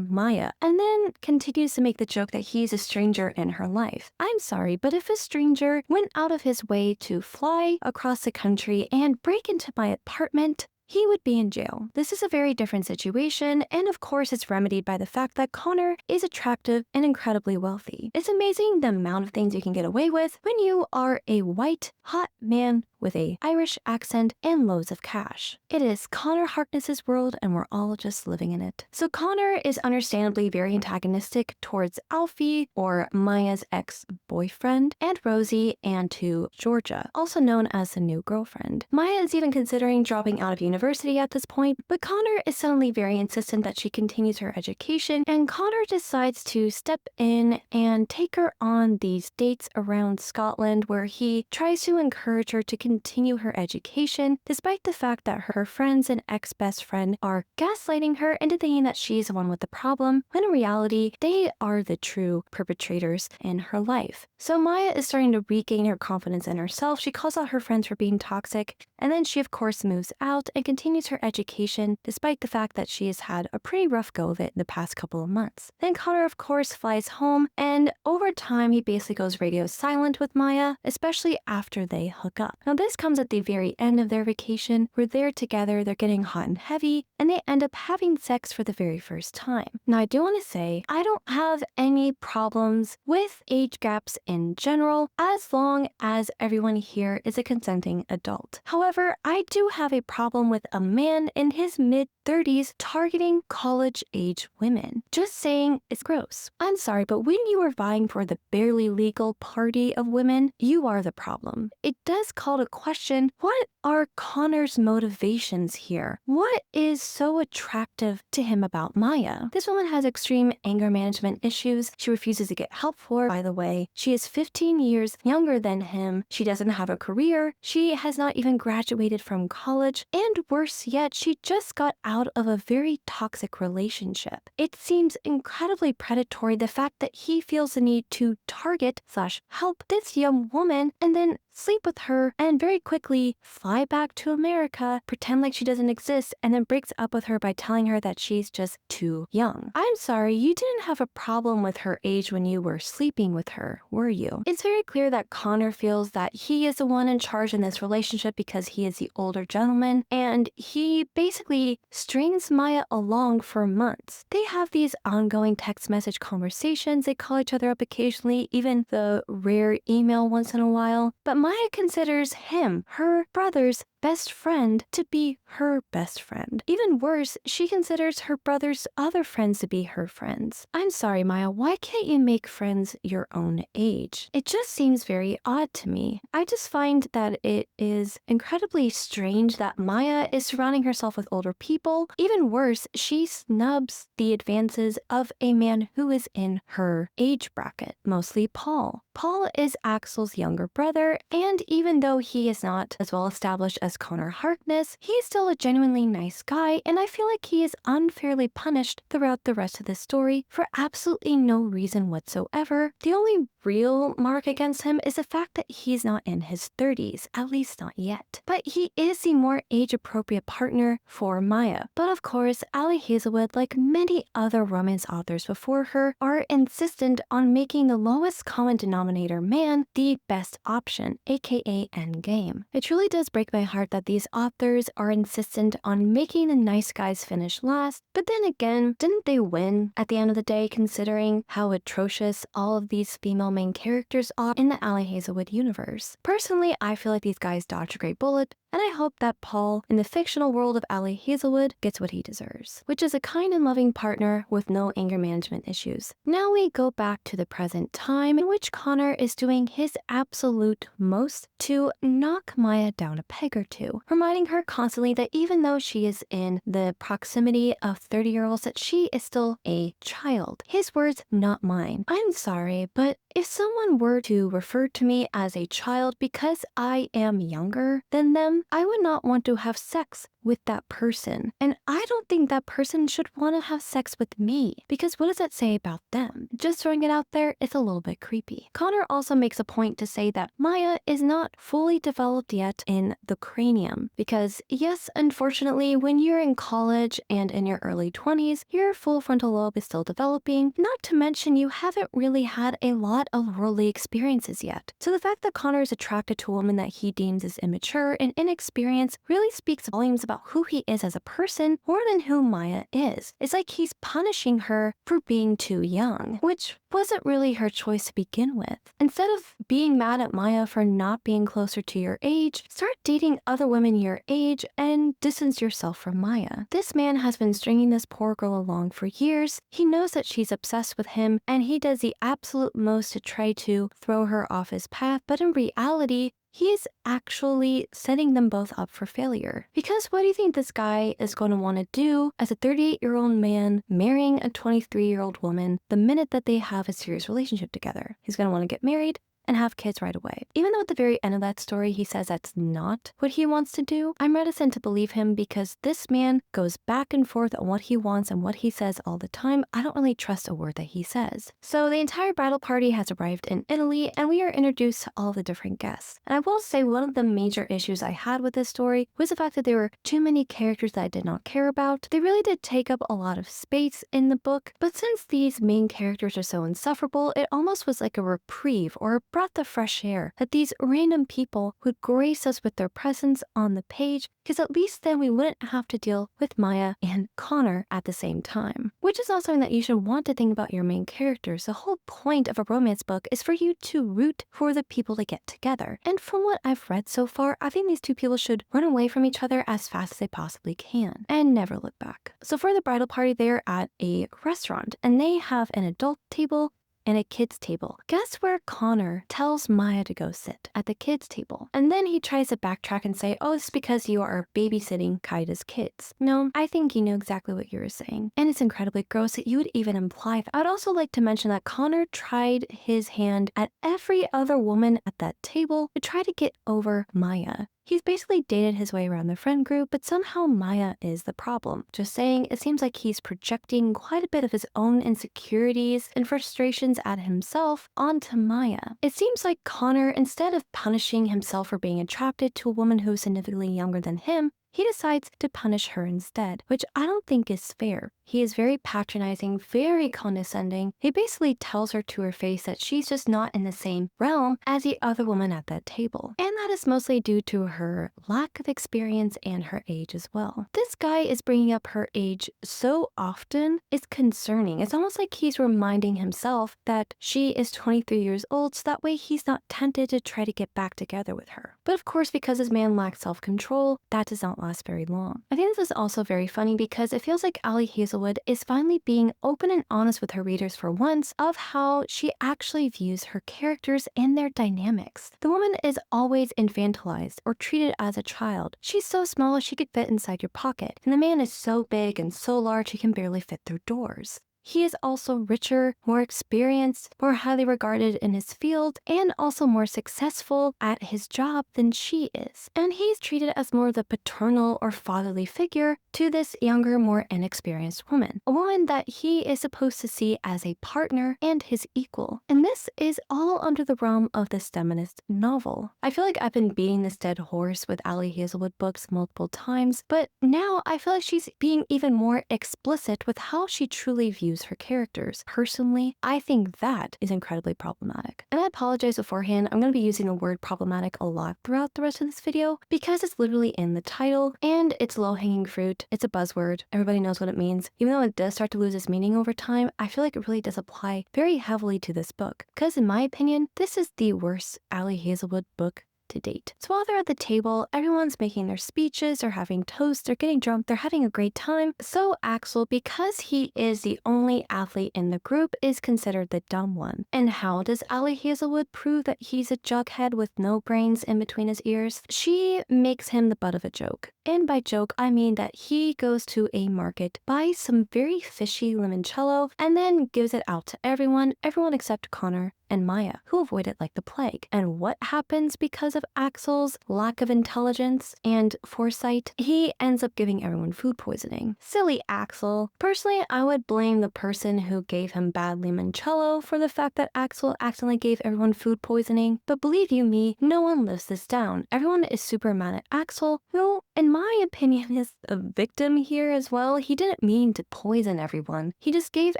Maya, and then continues to make the joke that he's a stranger in her life. I'm sorry, but if a stranger went out of his way to fly across the country and break into my apartment, he would be in jail. This is a very different situation, and of course it's remedied by the fact that Connor is attractive and incredibly wealthy. It's amazing the amount of things you can get away with when you are a white, hot man with a Irish accent and loads of cash. It is Connor Harkness's world and we're all just living in it. So Connor is understandably very antagonistic towards Alfie, or Maya's ex-boyfriend, and Rosie, and to Georgia, also known as the new girlfriend. Maya is even considering dropping out of university at this point, but Connor is suddenly very insistent that she continues her education, and Connor decides to step in and take her on these dates around Scotland where he tries to encourage her to continue her education, despite the fact that her friends and ex-best friend are gaslighting her into thinking that she's the one with the problem, when in reality, they are the true perpetrators in her life. So Maya is starting to regain her confidence in herself. She calls out her friends for being toxic, and then she of course moves out and continues her education, despite the fact that she has had a pretty rough go of it in the past couple of months. Then Connor of course flies home, and over time he basically goes radio silent with Maya, especially after they hook up. Now this comes at the very end of their vacation, where they're together, they're getting hot and heavy, and they end up having sex for the very first time. Now I do want to say, I don't have any problems with age gaps in general, as long as everyone here is a consenting adult. However, I do have a problem with a man in his mid-30s targeting college-age women. Just saying, it's gross. I'm sorry, but when you are vying for the barely legal party of women, you are the problem. It does call to question, what are Connor's motivations here? What is so attractive to him about Maya? This woman has extreme anger management issues. She refuses to get help for, by the way. She is 15 years younger than him. She doesn't have a career. She has not even graduated from college. And worse yet, she just got out of a very toxic relationship. It seems incredibly predatory, the fact that he feels the need to target slash help this young woman and then sleep with her and very quickly fly back to America, pretend like she doesn't exist, and then breaks up with her by telling her that she's just too young. I'm sorry, you didn't have a problem with her age when you were sleeping with her, were you? It's very clear that Connor feels that he is the one in charge in this relationship because he is the older gentleman, and he basically strings Maya along for months. They have these ongoing text message conversations, they call each other up occasionally, even the rare email once in a while, but Maya considers him, her brother's best friend, to be her best friend. Even worse, she considers her brother's other friends to be her friends. I'm sorry, Maya, why can't you make friends your own age? It just seems very odd to me. I just find that it is incredibly strange that Maya is surrounding herself with older people. Even worse, she snubs the advances of a man who is in her age bracket, mostly Paul. Paul is Axel's younger brother, and even though he is not as well established as Connor Harkness, he's still a genuinely nice guy, and I feel like he is unfairly punished throughout the rest of the story for absolutely no reason whatsoever. The only real mark against him is the fact that he's not in his 30s, at least not yet. But he is the more age-appropriate partner for Maya. But of course, Ali Hazelwood, like many other romance authors before her, are insistent on making the lowest common denominator man the best option, aka endgame. It truly does break my heart that these authors are insistent on making the nice guys finish last, but then again, didn't they win at the end of the day considering how atrocious all of these female main characters are in the Ali Hazelwood universe? Personally, I feel like these guys dodged a great bullet, and I hope that Paul, in the fictional world of Ali Hazelwood, gets what he deserves, which is a kind and loving partner with no anger management issues. Now we go back to the present time in which Connor is doing his absolute most to knock Maya down a peg or two, reminding her constantly that even though she is in the proximity of 30-year-olds, that she is still a child. His words, not mine. I'm sorry, but if someone were to refer to me as a child because I am younger than them, I would not want to have sex with that person. And I don't think that person should want to have sex with me, because what does that say about them? Just throwing it out there, it's a little bit creepy. Connor also makes a point to say that Maya is not fully developed yet in the cranium, because yes, unfortunately, when you're in college and in your early 20s, your full frontal lobe is still developing, not to mention you haven't really had a lot of worldly experiences yet. So the fact that Connor is attracted to a woman that he deems as immature and inexperienced really speaks volumes about who he is as a person more than who Maya is. It's like he's punishing her for being too young, which wasn't really her choice to begin with. Instead of being mad at Maya for not being closer to your age, start dating other women your age and distance yourself from Maya. This man has been stringing this poor girl along for years. He knows that she's obsessed with him, and he does the absolute most to try to throw her off his path, but in reality, he is actually setting them both up for failure. Because what do you think this guy is going to want to do as a 38-year-old man marrying a 23-year-old woman the minute that they have a serious relationship together? He's going to want to get married and have kids right away. Even though at the very end of that story he says that's not what he wants to do, I'm reticent to believe him because this man goes back and forth on what he wants and what he says all the time. I don't really trust a word that he says. So the entire bridal party has arrived in Italy and we are introduced to all the different guests. And I will say one of the major issues I had with this story was the fact that there were too many characters that I did not care about. They really did take up a lot of space in the book, but since these main characters are so insufferable, it almost was like a reprieve or a breath of fresh air that these random people would grace us with their presence on the page, because at least then we wouldn't have to deal with Maya and Connor at the same time. Which is not something that you should want to think about your main characters. The whole point of a romance book is for you to root for the people to get together. And from what I've read so far, I think these two people should run away from each other as fast as they possibly can and never look back. So for the bridal party, they're at a restaurant and they have an adult table and a kid's table. Guess where Connor tells Maya to go sit? At the kid's table. And then he tries to backtrack and say, oh, it's because you are babysitting Kaida's kids. No, I think you know exactly what you were saying. And it's incredibly gross that you would even imply that. I'd also like to mention that Connor tried his hand at every other woman at that table to try to get over Maya. He's basically dated his way around the friend group, but somehow Maya is the problem. Just saying, it seems like he's projecting quite a bit of his own insecurities and frustrations at himself onto Maya. It seems like Connor, instead of punishing himself for being attracted to a woman who's significantly younger than him, he decides to punish her instead, which I don't think is fair. He is very patronizing, very condescending. He basically tells her to her face that she's just not in the same realm as the other woman at that table. And that is mostly due to her lack of experience and her age as well. This guy is bringing up her age so often, it's concerning. It's almost like he's reminding himself that she is 23 years old, so that way he's not tempted to try to get back together with her. But of course, because this man lacks self-control, that does not last very long. I think this is also very funny because it feels like Ali Hazelwood is finally being open and honest with her readers for once of how she actually views her characters and their dynamics. The woman is always infantilized or treated as a child. She's so small she could fit inside your pocket, and the man is so big and so large he can barely fit through doors. He is also richer, more experienced, more highly regarded in his field, and also more successful at his job than she is. And he's treated as more of the paternal or fatherly figure to this younger, more inexperienced woman. A woman that he is supposed to see as a partner and his equal. And this is all under the realm of this feminist novel. I feel like I've been beating this dead horse with Ali Hazelwood books multiple times, but now I feel like she's being even more explicit with how she truly views her characters. Personally, I think that is incredibly problematic. And I apologize beforehand, I'm going to be using the word problematic a lot throughout the rest of this video because it's literally in the title and it's low-hanging fruit. It's a buzzword. Everybody knows what it means. Even though it does start to lose its meaning over time, I feel like it really does apply very heavily to this book. Because in my opinion, this is the worst Ali Hazelwood book to date. So while they're at the table, everyone's making their speeches, they're having toast, they're getting drunk, they're having a great time. So Axel, because he is the only athlete in the group, is considered the dumb one. And how does Ali Hazelwood prove that he's a jughead with no brains in between his ears? She makes him the butt of a joke. And by joke, I mean that he goes to a market, buys some very fishy limoncello, and then gives it out to everyone except Connor and Maya, who avoid it like the plague. And what happens because of Axel's lack of intelligence and foresight? He ends up giving everyone food poisoning. Silly Axel. Personally, I would blame the person who gave him bad limoncello for the fact that Axel accidentally gave everyone food poisoning. But believe you me, no one lives this down. Everyone is super mad at Axel, who, in my opinion, is a victim here as well. He didn't mean to poison everyone. He just gave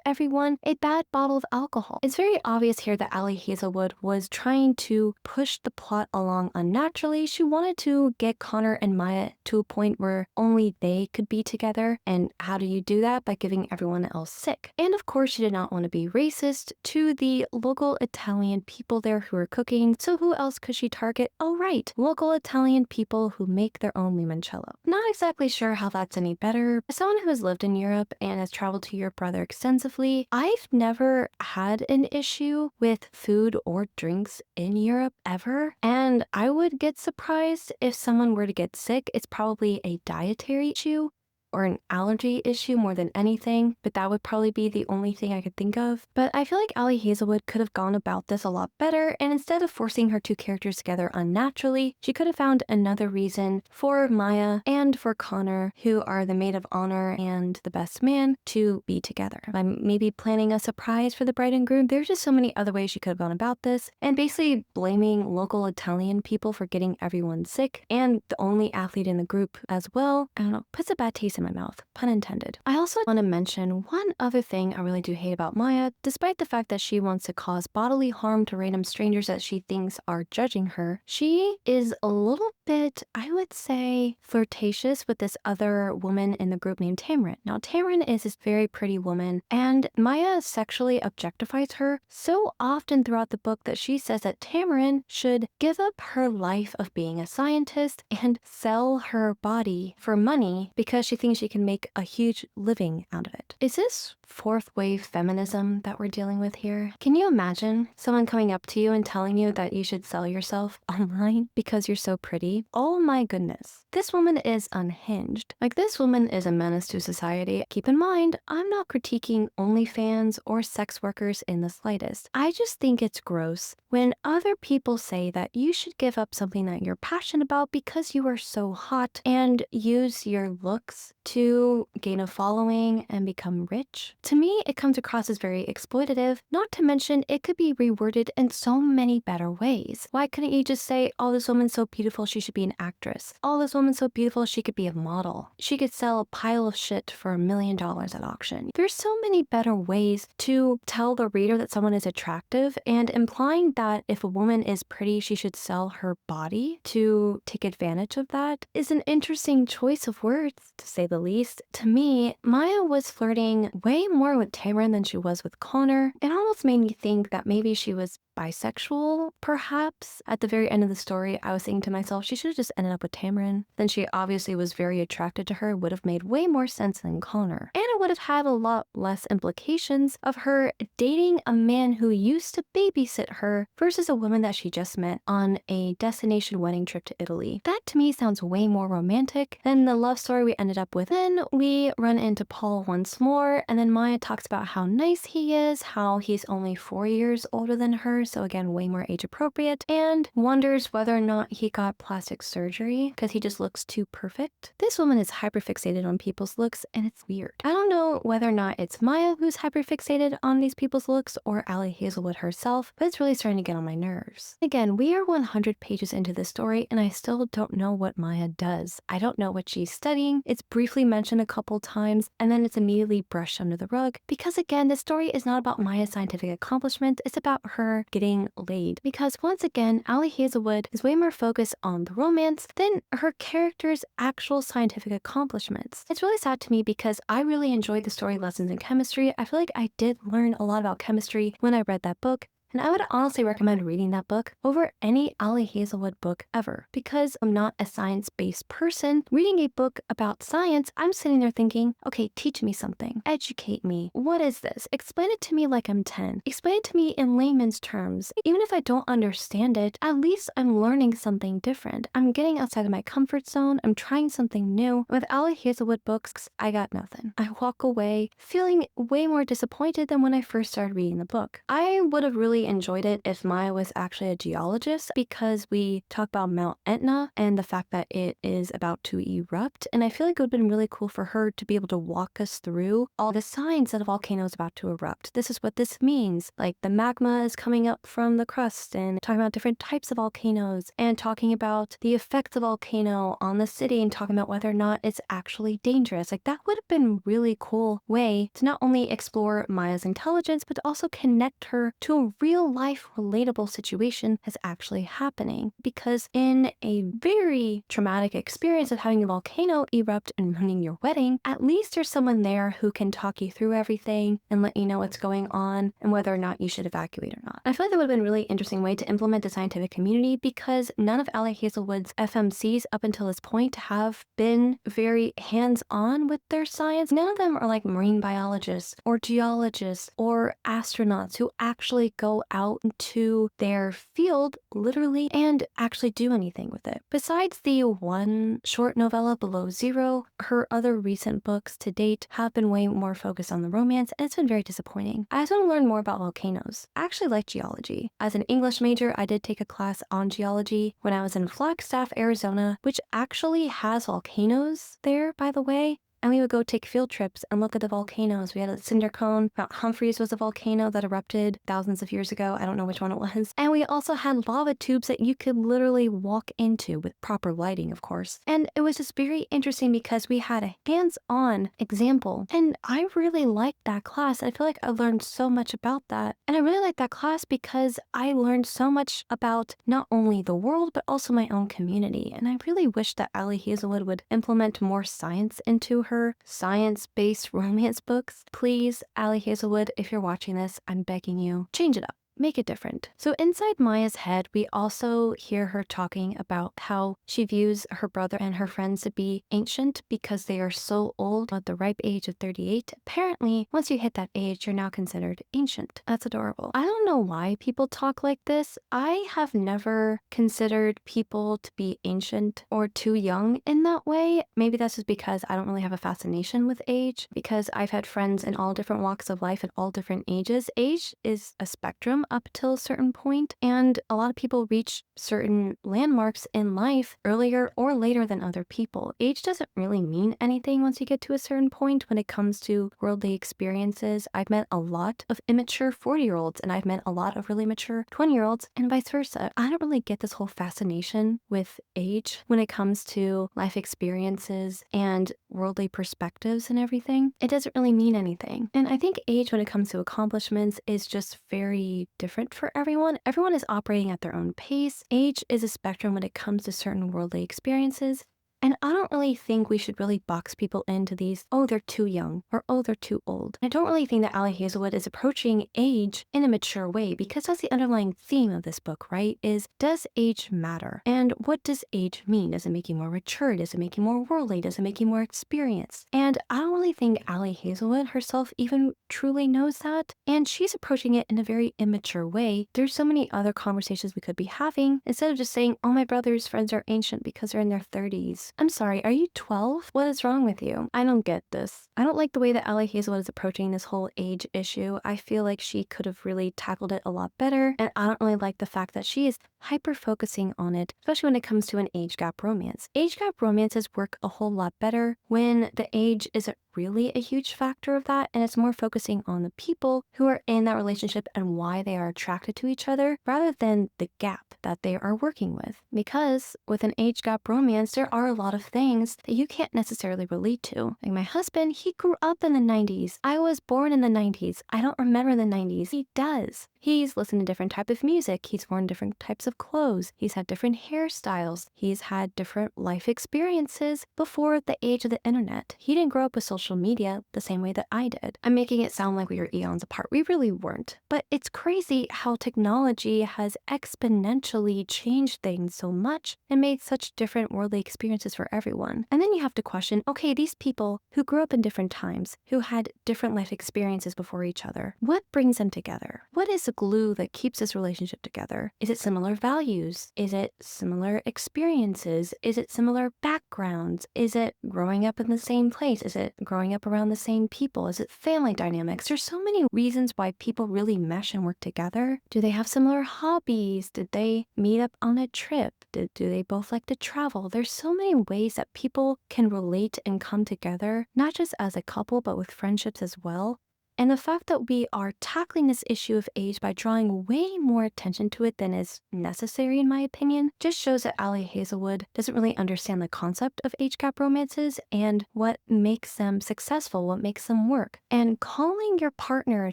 everyone a bad bottle of alcohol. It's very obvious here that Ali Hazelwood was trying to push the plot along unnaturally. She wanted to get Connor and Maya to a point where only they could be together. And how do you do that? By giving everyone else sick. And of course, she did not want to be racist to the local Italian people there who were cooking. So who else could she target? Oh, right, local Italian people who make their own limoncello. Not exactly sure how that's any better. As someone who has lived in Europe and has traveled to Europe rather extensively, I've never had an issue with food or drinks in Europe ever. And I would get surprised if someone were to get sick. It's probably a dietary issue or an allergy issue more than anything, but that would probably be the only thing I could think of. But I feel like Ali Hazelwood could have gone about this a lot better, and instead of forcing her two characters together unnaturally, she could have found another reason for Maya and for Connor, who are the maid of honor and the best man, to be together. By maybe planning a surprise for the bride and groom, there's just so many other ways she could have gone about this, and basically blaming local Italian people for getting everyone sick, and the only athlete in the group as well, I don't know, puts a bad taste in my mouth, pun intended. I also want to mention one other thing I really do hate about Maya. Despite the fact that she wants to cause bodily harm to random strangers that she thinks are judging her, she is a little bit, I would say, flirtatious with this other woman in the group named Tamara. Now, Tamara is this very pretty woman, and Maya sexually objectifies her so often throughout the book that she says that Tamara should give up her life of being a scientist and sell her body for money because she thinks she can make a huge living out of it. Is this fourth wave feminism that we're dealing with here? Can you imagine someone coming up to you and telling you that you should sell yourself online because you're so pretty? Oh my goodness. This woman is unhinged. Like, this woman is a menace to society. Keep in mind, I'm not critiquing OnlyFans or sex workers in the slightest. I just think it's gross when other people say that you should give up something that you're passionate about because you are so hot and use your looks to gain a following and become rich. To me, it comes across as very exploitative, not to mention it could be reworded in so many better ways. Why couldn't you just say, oh, this woman's so beautiful, she should be an actress. Oh, this woman's so beautiful, she could be a model. She could sell a pile of shit for $1 million at auction. There's so many better ways to tell the reader that someone is attractive, and implying that if a woman is pretty, she should sell her body to take advantage of that is an interesting choice of words, to say the least. To me, Maya was flirting way more with Tamara than she was with Connor. It almost made me think that maybe she was bisexual, perhaps. At the very end of the story, I was thinking to myself, she should have just ended up with Tamarin. Then she obviously was very attracted to her, would have made way more sense than Connor. And it would have had a lot less implications of her dating a man who used to babysit her versus a woman that she just met on a destination wedding trip to Italy. That to me sounds way more romantic than the love story we ended up with. Then we run into Paul once more, and then Maya talks about how nice he is, how he's only 4 years older than her, so again, way more age appropriate, and wonders whether or not he got plastic surgery because he just looks too perfect. This woman is hyperfixated on people's looks, and it's weird. I don't know whether or not it's Maya who's hyperfixated on these people's looks or Ali Hazelwood herself, but it's really starting to get on my nerves. Again, we are 100 pages into this story, and I still don't know what Maya does. I don't know what she's studying. It's briefly mentioned a couple times, and then it's immediately brushed under the rug, because again, this story is not about Maya's scientific accomplishment, it's about her getting laid. Because once again, Ali Hazelwood is way more focused on the romance than her character's actual scientific accomplishments. It's really sad to me because I really enjoyed the story lessons in chemistry. I feel like I did learn a lot about chemistry when I read that book, And I would honestly recommend reading that book over any Ali Hazelwood book ever. Because I'm not a science-based person, reading a book about science, I'm sitting there thinking, okay, teach me something. Educate me. What is this? Explain it to me like I'm 10. Explain it to me in layman's terms. Even if I don't understand it, at least I'm learning something different. I'm getting outside of my comfort zone. I'm trying something new. With Ali Hazelwood books, I got nothing. I walk away feeling way more disappointed than when I first started reading the book. I would have really enjoyed it if Maya was actually a geologist, because we talk about Mount Etna and the fact that it is about to erupt. And I feel like it would have been really cool for her to be able to walk us through all the signs that a volcano is about to erupt. This is what this means. Like the magma is coming up from the crust, and talking about different types of volcanoes, and talking about the effects of volcano on the city, and talking about whether or not it's actually dangerous. Like that would have been a really cool way to not only explore Maya's intelligence, but to also connect her to a real life relatable situation that's actually happening. Because in a very traumatic experience of having a volcano erupt and ruining your wedding, at least there's someone there who can talk you through everything and let you know what's going on and whether or not you should evacuate or not. I feel like that would have been a really interesting way to implement the scientific community, because none of Ali Hazelwood's FMCs up until this point have been very hands-on with their science. None of them are like marine biologists or geologists or astronauts who actually go out into their field literally and actually do anything with it. Besides the one short novella, Below Zero, her other recent books to date have been way more focused on the romance, and it's been very disappointing. I just want to learn more about volcanoes. I actually like geology. As an English major, I did take a class on geology when I was in Flagstaff, Arizona, which actually has volcanoes there, by the way. And we would go take field trips and look at the volcanoes. We had a cinder cone. Mount Humphreys was a volcano that erupted thousands of years ago. I don't know which one it was. And we also had lava tubes that you could literally walk into with proper lighting, of course. And it was just very interesting because we had a hands-on example. And I really liked that class. I feel like I learned so much about that. And I really liked that class because I learned so much about not only the world, but also my own community. And I really wish that Ali Hazelwood would implement more science into her science-based romance books. Please, Ali Hazelwood, if you're watching this, I'm begging you, change it up. Make it different. So inside Maya's head, we also hear her talking about how she views her brother and her friends to be ancient because they are so old at the ripe age of 38. Apparently, once you hit that age, you're now considered ancient. That's adorable. I don't know why people talk like this. I have never considered people to be ancient or too young in that way. Maybe that's just because I don't really have a fascination with age, because I've had friends in all different walks of life at all different ages. Age is a spectrum up till a certain point, and a lot of people reach certain landmarks in life earlier or later than other people. Age doesn't really mean anything once you get to a certain point when it comes to worldly experiences. I've met a lot of immature 40-year-olds, and I've met a lot of really mature 20-year-olds, and vice versa. I don't really get this whole fascination with age when it comes to life experiences and worldly perspectives and everything. It doesn't really mean anything. And I think age when it comes to accomplishments is just very different for everyone. Everyone is operating at their own pace. Age is a spectrum when it comes to certain worldly experiences. And I don't really think we should really box people into these, oh, they're too young, or oh, they're too old. I don't really think that Ali Hazelwood is approaching age in a mature way, because that's the underlying theme of this book, right? Is, does age matter? And what does age mean? Does it make you more mature? Does it make you more worldly? Does it make you more experienced? And I don't really think Ali Hazelwood herself even truly knows that. And she's approaching it in a very immature way. There's so many other conversations we could be having, instead of just saying, oh, my brother's friends are ancient because they're in their 30s. I'm sorry, are you 12? What is wrong with you? I don't get this. I don't like the way that Ali Hazelwood is approaching this whole age issue. I feel like she could have really tackled it a lot better, and I don't really like the fact that she is hyper-focusing on it, especially when it comes to an age gap romance. Age gap romances work a whole lot better when the age isn't really a huge factor of that, and it's more focusing on the people who are in that relationship and why they are attracted to each other, rather than the gap that they are working with. Because with an age gap romance, there are a lot of things that you can't necessarily relate to. Like my husband, he grew up in the 90s. I was born in the 90s. I don't remember the 90s. He does. He's listened to different type of music. He's worn different types of clothes. He's had different hairstyles. He's had different life experiences before the age of the internet. He didn't grow up with social media the same way that I did. I'm making it sound like we were eons apart. We really weren't. But it's crazy how technology has exponentially changed things so much and made such different worldly experiences for everyone. And then you have to question, okay, these people who grew up in different times, who had different life experiences before each other, what brings them together? What is the glue that keeps this relationship together? Is it similar values? Is it similar experiences? Is it similar backgrounds? Is it growing up in the same place? Is it growing up around the same people? Is it family dynamics? There's so many reasons why people really mesh and work together. Do they have similar hobbies? Did they meet up on a trip? Do they both like to travel? There's so many ways that people can relate and come together, not just as a couple, but with friendships as well. And the fact that we are tackling this issue of age by drawing way more attention to it than is necessary, in my opinion, just shows that Ali Hazelwood doesn't really understand the concept of age gap romances and what makes them successful, what makes them work. And calling your partner a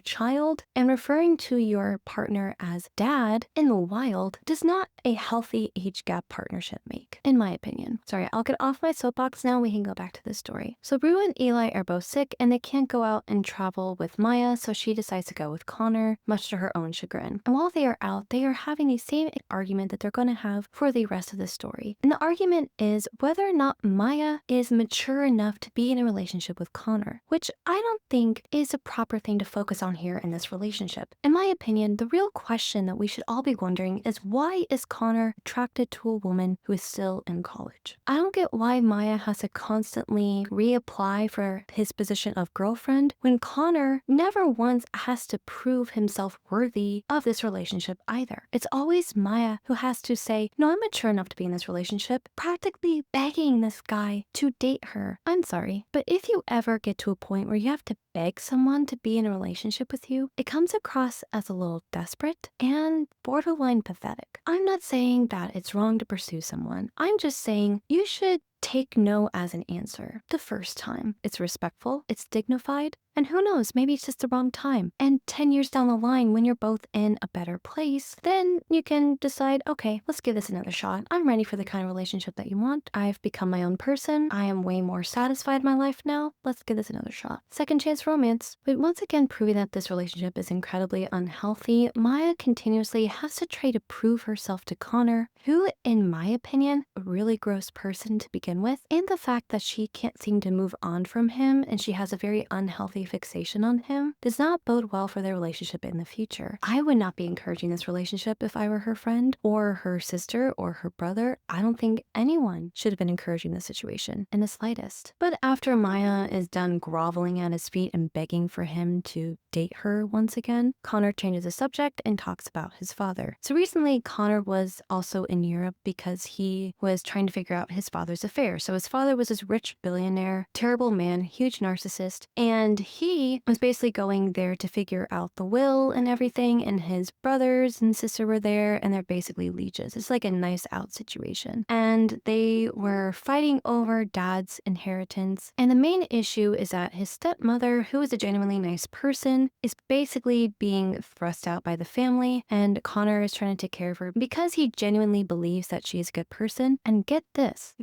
child and referring to your partner as dad in the wild does not a healthy age gap partnership make, in my opinion. Sorry, I'll get off my soapbox now. We can go back to the story. So Rue and Eli are both sick and they can't go out and travel with Maya, so she decides to go with Connor, much to her own chagrin. And while they are out, they are having the same argument that they're going to have for the rest of the story. And the argument is whether or not Maya is mature enough to be in a relationship with Connor, which I don't think is a proper thing to focus on here in this relationship. In my opinion, the real question that we should all be wondering is, why is Connor attracted to a woman who is still in college? I don't get why Maya has to constantly reapply for his position of girlfriend when Connor never once has to prove himself worthy of this relationship either. It's always Maya who has to say, no, I'm mature enough to be in this relationship, practically begging this guy to date her. I'm sorry, but if you ever get to a point where you have to beg someone to be in a relationship with you, it comes across as a little desperate and borderline pathetic. I'm not saying that it's wrong to pursue someone. I'm just saying you should take no as an answer the first time. It's respectful, it's dignified, and who knows, maybe it's just the wrong time. And 10 years down the line, when you're both in a better place, then you can decide, okay, let's give this another shot. I'm ready for the kind of relationship that you want. I've become my own person. I am way more satisfied in my life now. Let's give this another shot. Second chance romance. But once again, proving that this relationship is incredibly unhealthy, Maya continuously has to try to prove herself to Connor, who, in my opinion, a really gross person to begin with, and the fact that she can't seem to move on from him and she has a very unhealthy fixation on him does not bode well for their relationship in the future. I would not be encouraging this relationship if I were her friend or her sister or her brother. I don't think anyone should have been encouraging this situation in the slightest. But after Maya is done groveling at his feet and begging for him to date her once again, Connor changes the subject and talks about his father. So recently, Connor was also in Europe because he was trying to figure out his father's affair. So his father was this rich billionaire, terrible man, huge narcissist, and he was basically going there to figure out the will and everything, and his brothers and sister were there, and they're basically leeches. It's like a nice out situation. And they were fighting over dad's inheritance. And the main issue is that his stepmother, who is a genuinely nice person, is basically being thrust out by the family, and Connor is trying to take care of her because he genuinely believes that she is a good person. And get this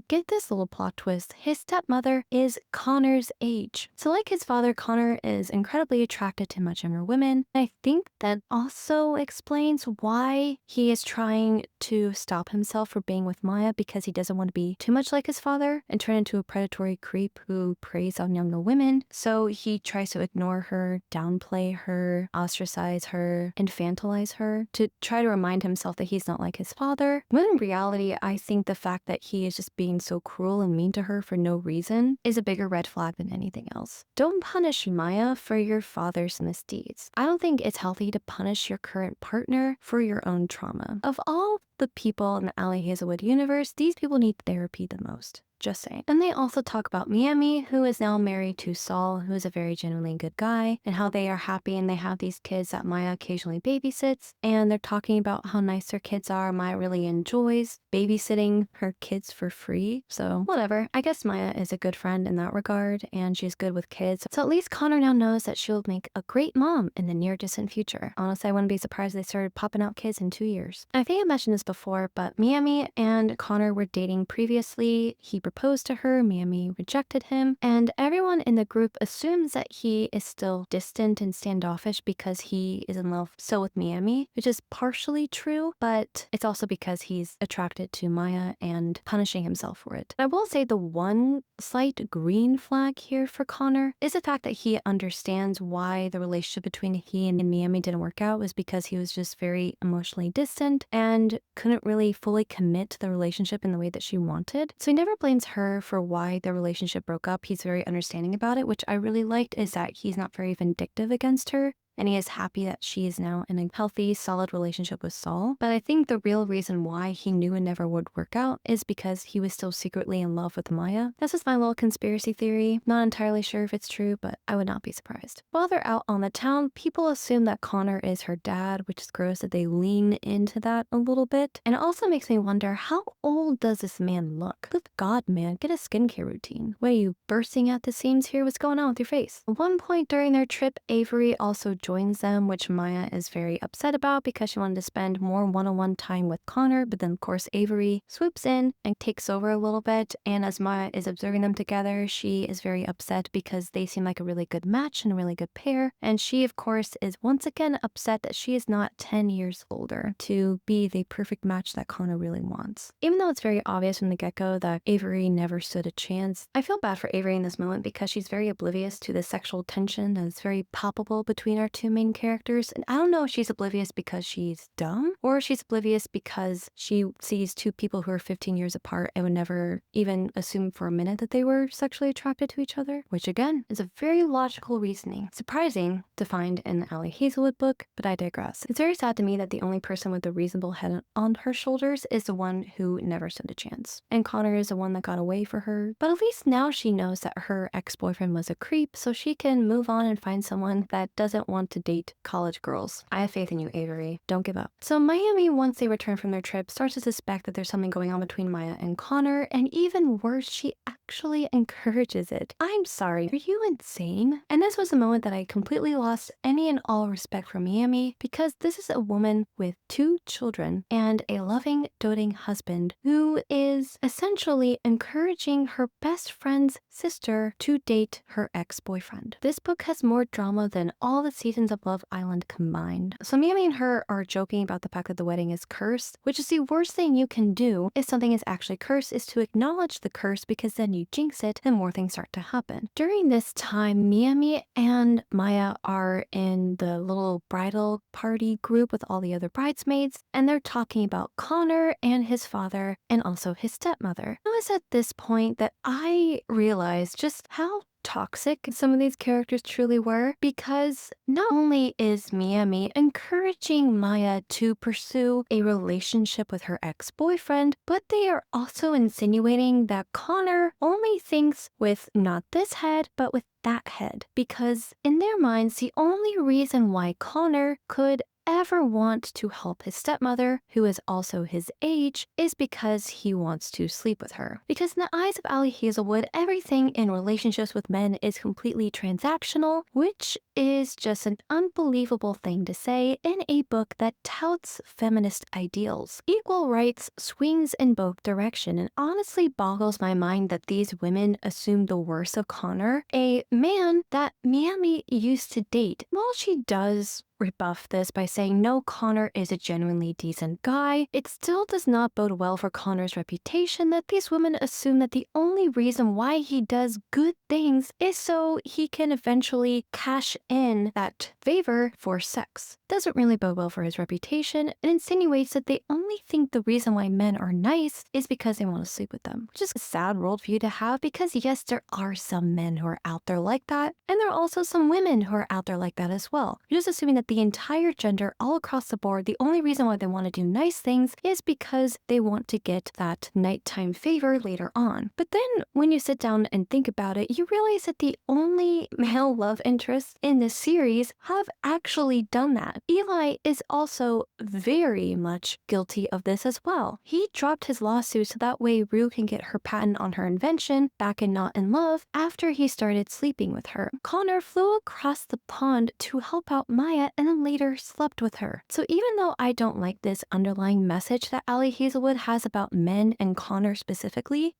little plot twist, his stepmother is Connor's age. So like his father, Connor is incredibly attracted to much younger women. I think that also explains why he is trying to stop himself from being with Maya, because he doesn't want to be too much like his father and turn into a predatory creep who preys on younger women. So he tries to ignore her, downplay her, ostracize her, infantilize her to try to remind himself that he's not like his father. When in reality, I think the fact that he is just being so cruel and mean to her for no reason is a bigger red flag than anything else. Don't punish Maya for your father's misdeeds. I don't think it's healthy to punish your current partner for your own trauma. Of all the people in the Ali Hazelwood universe, these people need therapy the most. Just saying. And they also talk about Miami, who is now married to Saul, who is a very genuinely good guy, and how they are happy and they have these kids that Maya occasionally babysits. And they're talking about how nice their kids are. Maya really enjoys babysitting her kids for free. So whatever. I guess Maya is a good friend in that regard, and she's good with kids. So at least Connor now knows that she'll make a great mom in the near distant future. Honestly, I wouldn't be surprised if they started popping out kids in 2 years. I think I mentioned this before, but Miami and Connor were dating previously. He proposed to her, Miami rejected him, and everyone in the group assumes that he is still distant and standoffish because he is in love still with Miami, which is partially true, but it's also because he's attracted to Maya and punishing himself for it. I will say the one slight green flag here for Connor is the fact that he understands why the relationship between he and Miami didn't work out was because he was just very emotionally distant and couldn't really fully commit to the relationship in the way that she wanted. So he never blames her for why the relationship broke up. He's very understanding about it, which I really liked, is that he's not very vindictive against her. And he is happy that she is now in a healthy, solid relationship with Saul. But I think the real reason why he knew it never would work out is because he was still secretly in love with Maya. That's just my little conspiracy theory. Not entirely sure if it's true, but I would not be surprised. While they're out on the town, people assume that Connor is her dad, which is gross that they lean into that a little bit. And it also makes me wonder, how old does this man look? Good God, man, get a skincare routine. What are you, bursting at the seams here? What's going on with your face? At one point during their trip, Avery also joins them, which Maya is very upset about because she wanted to spend more one-on-one time with Connor, but then of course Avery swoops in and takes over a little bit, and as Maya is observing them together, she is very upset because they seem like a really good match and a really good pair, and she of course is once again upset that she is not 10 years older to be the perfect match that Connor really wants. Even though it's very obvious from the get-go that Avery never stood a chance, I feel bad for Avery in this moment because she's very oblivious to the sexual tension that is very palpable between our two main characters, and I don't know if she's oblivious because she's dumb or if she's oblivious because she sees two people who are 15 years apart and would never even assume for a minute that they were sexually attracted to each other, which again is a very logical reasoning. Surprising to find in the Ali Hazelwood book, but I digress. It's very sad to me that the only person with a reasonable head on her shoulders is the one who never stood a chance, and Connor is the one that got away for her, but at least now she knows that her ex-boyfriend was a creep, so she can move on and find someone that doesn't want to date college girls. I have faith in you, Avery. Don't give up. So Miami, once they return from their trip, starts to suspect that there's something going on between Maya and Connor, and even worse, she actually encourages it. I'm sorry, are you insane? And this was the moment that I completely lost any and all respect for Miami, because this is a woman with 2 children and a loving, doting husband who is essentially encouraging her best friend's sister to date her ex-boyfriend. This book has more drama than all the seasons of Love Island combined. So Miami and her are joking about the fact that the wedding is cursed, which is the worst thing you can do if something is actually cursed, is to acknowledge the curse, because then you jinx it and more things start to happen. During this time, Miami and Maya are in the little bridal party group with all the other bridesmaids, and they're talking about Connor and his father and also his stepmother. It was at this point that I realized just how toxic some of these characters truly were, because not only is Miami encouraging Maya to pursue a relationship with her ex-boyfriend, but they are also insinuating that Connor only thinks with not this head, but with that head, because in their minds, the only reason why Connor could ever want to help his stepmother, who is also his age, is because he wants to sleep with her. Because in the eyes of Ali Hazelwood, everything in relationships with men is completely transactional, which is just an unbelievable thing to say in a book that touts feminist ideals. Equal rights swings in both direction, and honestly boggles my mind that these women assume the worst of Connor, a man that Miami used to date. While she does rebuff this by saying no, Connor is a genuinely decent guy, it still does not bode well for Connor's reputation that these women assume that the only reason why he does good things is so he can eventually cash in that favor for sex. Doesn't really bode well for his reputation, and insinuates that they only think the reason why men are nice is because they want to sleep with them, which is a sad worldview to have, because yes, there are some men who are out there like that, and there are also some women who are out there like that as well. You're just assuming that the entire gender all across the board, the only reason why they want to do nice things is because they want to get that nighttime favor later on. But then when you sit down and think about it, you realize that the only male love interests in this series have actually done that. Eli is also very much guilty of this as well. He dropped his lawsuit so that way Rue can get her patent on her invention back in Not in Love after he started sleeping with her. Connor flew across the pond to help out Maya and then later slept with her. So even though I don't like this underlying message that Ali Hazelwood has about men and Connor specifically,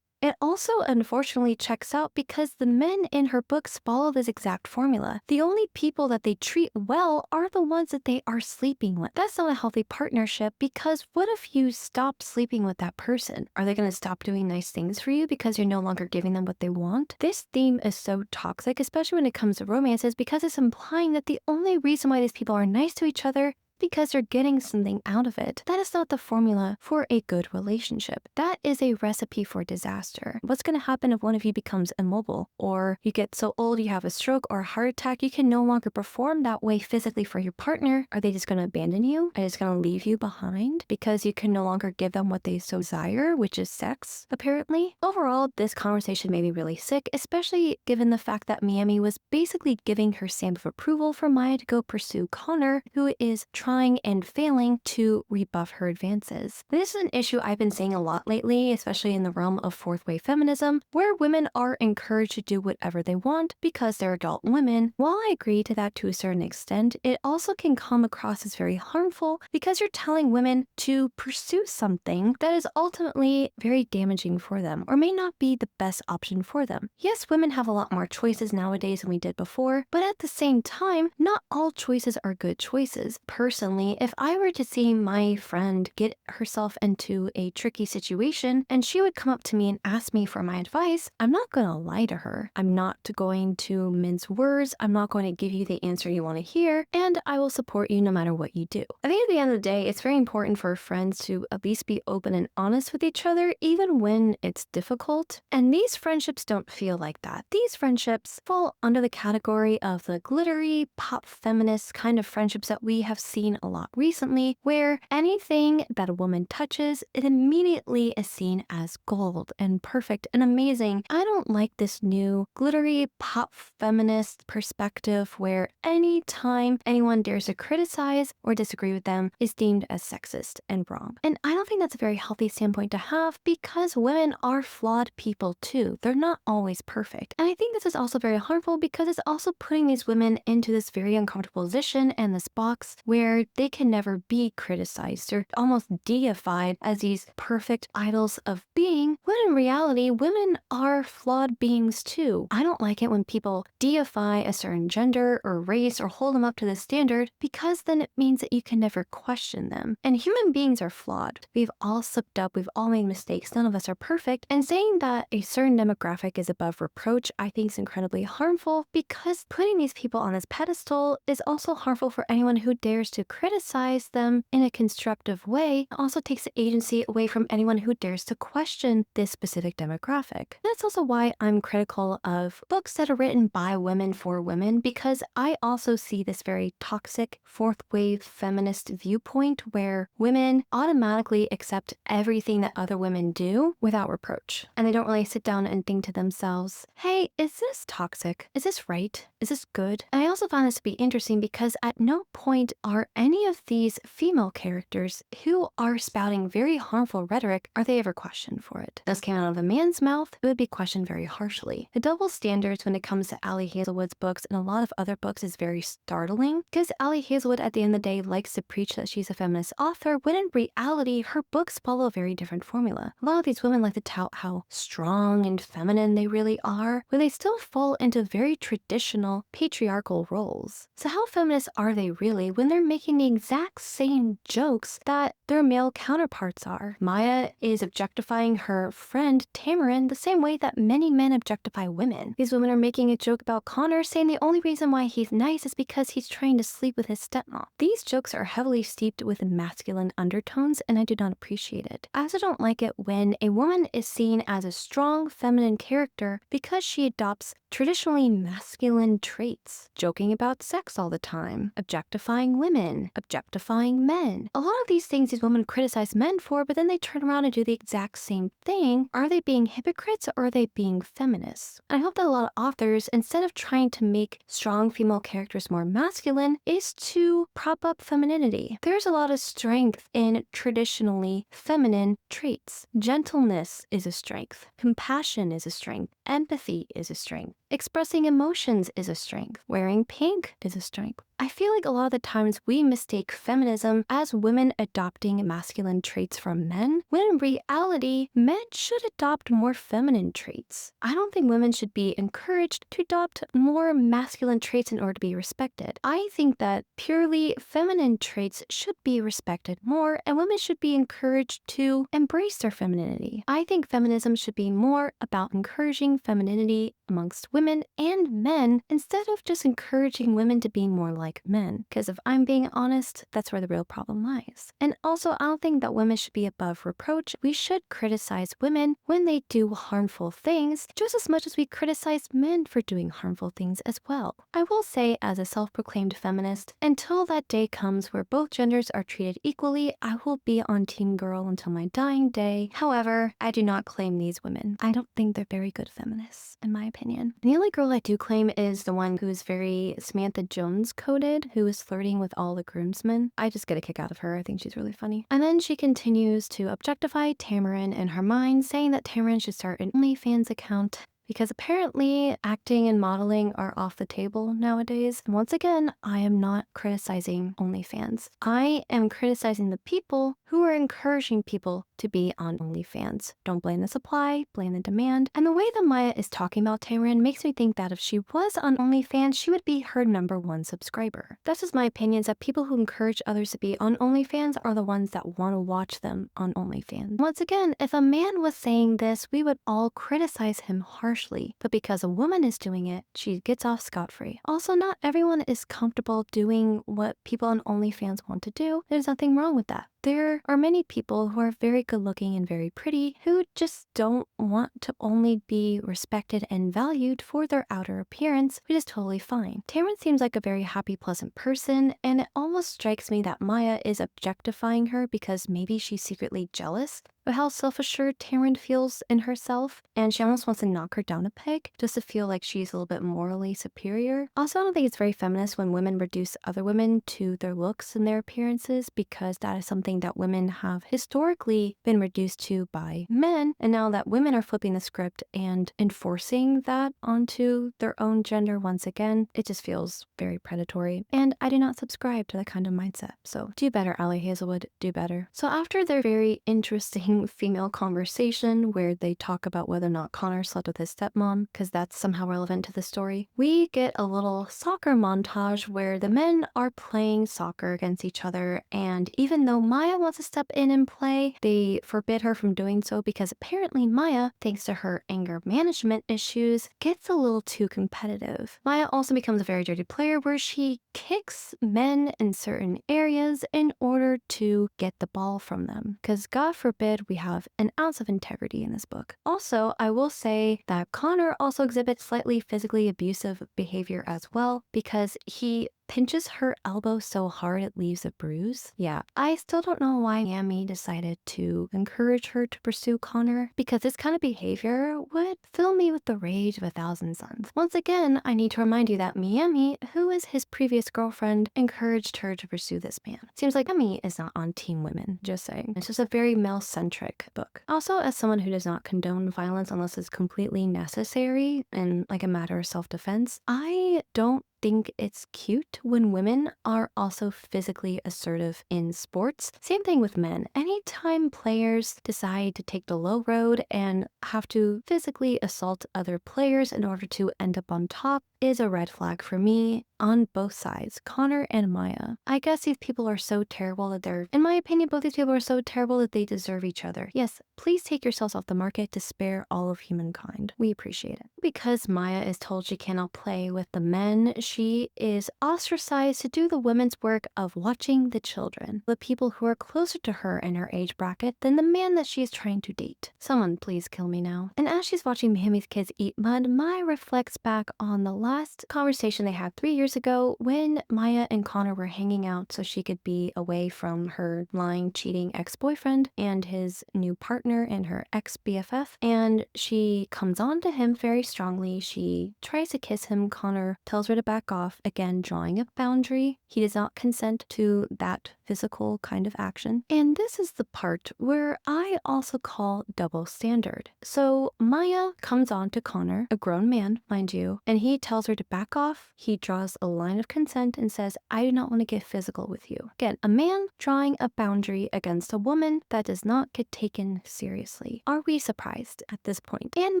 it also unfortunately checks out because the men in her books follow this exact formula. The only people that they treat well are the ones that they are sleeping with. That's not a healthy partnership because what if you stop sleeping with that person? Are they going to stop doing nice things for you because you're no longer giving them what they want? This theme is so toxic, especially when it comes to romances, because it's implying that the only reason why these people are nice to each other because they're getting something out of it. That is not the formula for a good relationship. That is a recipe for disaster. What's going to happen if one of you becomes immobile, or you get so old you have a stroke or a heart attack you can no longer perform that way physically for your partner? Are they just going to abandon you? Are they just going to leave you behind because you can no longer give them what they so desire, which is sex, apparently? Overall, this conversation made me really sick, especially given the fact that Miami was basically giving her stamp of approval for Maya to go pursue Connor, who is trying and failing to rebuff her advances. This is an issue I've been seeing a lot lately, especially in the realm of fourth wave feminism, where women are encouraged to do whatever they want because they're adult women. While I agree to that to a certain extent, it also can come across as very harmful because you're telling women to pursue something that is ultimately very damaging for them or may not be the best option for them. Yes, women have a lot more choices nowadays than we did before, but at the same time, not all choices are good choices. Personally, if I were to see my friend get herself into a tricky situation and she would come up to me and ask me for my advice, I'm not going to lie to her. I'm not going to mince words. I'm not going to give you the answer you want to hear, and I will support you no matter what you do. I think at the end of the day, it's very important for friends to at least be open and honest with each other, even when it's difficult. And these friendships don't feel like that. These friendships fall under the category of the glittery, pop feminist kind of friendships that we have seen a lot recently, where anything that a woman touches, it immediately is seen as gold and perfect and amazing. I don't like this new glittery pop feminist perspective where any time anyone dares to criticize or disagree with them is deemed as sexist and wrong. And I don't think that's a very healthy standpoint to have because women are flawed people too. They're not always perfect. And I think this is also very harmful because it's also putting these women into this very uncomfortable position and this box where they can never be criticized or almost deified as these perfect idols of being, when in reality, women are flawed beings too. I don't like it when people deify a certain gender or race or hold them up to the standard because then it means that you can never question them. And human beings are flawed. We've all slipped up, we've all made mistakes, none of us are perfect. And saying that a certain demographic is above reproach, I think is incredibly harmful because putting these people on this pedestal is also harmful for anyone who dares to criticize them in a constructive way. It also takes the agency away from anyone who dares to question this specific demographic. That's also why I'm critical of books that are written by women for women, because I also see this very toxic fourth wave feminist viewpoint where women automatically accept everything that other women do without reproach. And they don't really sit down and think to themselves, hey, is this toxic? Is this right? Is this good? And I also found this to be interesting because at no point are any of these female characters who are spouting very harmful rhetoric, are they ever questioned for it? If this came out of a man's mouth, it would be questioned very harshly. The double standards when it comes to Ali Hazelwood's books and a lot of other books is very startling because Ali Hazelwood at the end of the day likes to preach that she's a feminist author when in reality her books follow a very different formula. A lot of these women like to tout how strong and feminine they really are, but they still fall into very traditional patriarchal roles. So how feminist are they really when they're making the exact same jokes that their male counterparts are? Maya is objectifying her friend Tamarin the same way that many men objectify women. These women are making a joke about Connor, saying the only reason why he's nice is because he's trying to sleep with his stepmom. These jokes are heavily steeped with masculine undertones, and I do not appreciate it. I also don't like it when a woman is seen as a strong feminine character because she adopts traditionally masculine feminine traits, joking about sex all the time, objectifying women, objectifying men. A lot of these things these women criticize men for, but then they turn around and do the exact same thing. Are they being hypocrites or are they being feminists? I hope that a lot of authors, instead of trying to make strong female characters more masculine, is to prop up femininity. There's a lot of strength in traditionally feminine traits. Gentleness is a strength. Compassion is a strength. Empathy is a strength. Expressing emotions is a strength. Wearing pink is a strength. I feel like a lot of the times we mistake feminism as women adopting masculine traits from men, when in reality, men should adopt more feminine traits. I don't think women should be encouraged to adopt more masculine traits in order to be respected. I think that purely feminine traits should be respected more, and women should be encouraged to embrace their femininity. I think feminism should be more about encouraging femininity amongst women and men instead of just encouraging women to be more like men. Because if I'm being honest, that's where the real problem lies. And also, I don't think that women should be above reproach. We should criticize women when they do harmful things just as much as we criticize men for doing harmful things as well. I will say, as a self-proclaimed feminist, until that day comes where both genders are treated equally, I will be on Team Girl until my dying day. However, I do not claim these women. I don't think they're very good feminists, in my opinion. The only girl I do claim is the one who is very Samantha Jones coded, who is flirting with all the groomsmen. I just get a kick out of her. I think she's really funny. And then she continues to objectify Tamarin in her mind, saying that Tamarin should start an OnlyFans account because apparently acting and modeling are off the table nowadays. And once again, I am not criticizing OnlyFans. I am criticizing the people who are encouraging people to be on OnlyFans. Don't blame the supply, blame the demand. And the way that Maya is talking about Tamarin makes me think that if she was on OnlyFans, she would be her #1 subscriber. That's just my opinion, is that people who encourage others to be on OnlyFans are the ones that want to watch them on OnlyFans. Once again, if a man was saying this, we would all criticize him harshly. But because a woman is doing it, she gets off scot-free. Also, not everyone is comfortable doing what people on OnlyFans want to do. There's nothing wrong with that. There are many people who are very good looking and very pretty who just don't want to only be respected and valued for their outer appearance, which is totally fine. Tamarin seems like a very happy, pleasant person, and it almost strikes me that Maya is objectifying her because maybe she's secretly jealous of how self-assured Tamarin feels in herself, and she almost wants to knock her down a peg just to feel like she's a little bit morally superior. Also, I don't think it's very feminist when women reduce other women to their looks and their appearances, because that is something that women have historically been reduced to by men, and now that women are flipping the script and enforcing that onto their own gender once again, it just feels very predatory, and I do not subscribe to that kind of mindset. So do better, Ali Hazelwood, do better. So after their very interesting female conversation where they talk about whether or not Connor slept with his stepmom, because that's somehow relevant to the story, we get a little soccer montage where the men are playing soccer against each other, and even though Maya wants to step in and play, they forbid her from doing so because apparently Maya, thanks to her anger management issues, gets a little too competitive. Maya also becomes a very dirty player where she kicks men in certain areas in order to get the ball from them, because God forbid we have an ounce of integrity in this book. Also, I will say that Connor also exhibits slightly physically abusive behavior as well, because he pinches her elbow so hard it leaves a bruise. Yeah, I still don't know why Miami decided to encourage her to pursue Connor, because this kind of behavior would fill me with the rage of 1,000 suns. Once again, I need to remind you that Miami, who is his previous girlfriend, encouraged her to pursue this man. Seems like Miami is not on team women, just saying. It's just a very male-centric book. Also, as someone who does not condone violence unless it's completely necessary and like a matter of self-defense, I don't think it's cute when women are also physically assertive in sports. Same thing with men. Anytime players decide to take the low road and have to physically assault other players in order to end up on top is a red flag for me on both sides, Connor and Maya. I guess these people are so terrible that in my opinion, both these people are so terrible that they deserve each other. Yes, please take yourselves off the market to spare all of humankind. We appreciate it. Because Maya is told she cannot play with the men, she is ostracized to do the women's work of watching the children, the people who are closer to her in her age bracket than the man that she is trying to date. Someone please kill me now. And as she's watching Miami's kids eat mud, Maya reflects back on the last conversation they had 3 years ago when Maya and Connor were hanging out so she could be away from her lying, cheating ex-boyfriend and his new partner and her ex-BFF. And she comes on to him very strongly. She tries to kiss him. Connor tells her to back off, again drawing a boundary. He does not consent to that physical kind of action. And this is the part where I also call double standard. So Maya comes on to Connor, a grown man, mind you, and he tells her to back off. He draws a line of consent and says, I do not want to get physical with you. Again, a man drawing a boundary against a woman that does not get taken seriously. Are we surprised at this point? And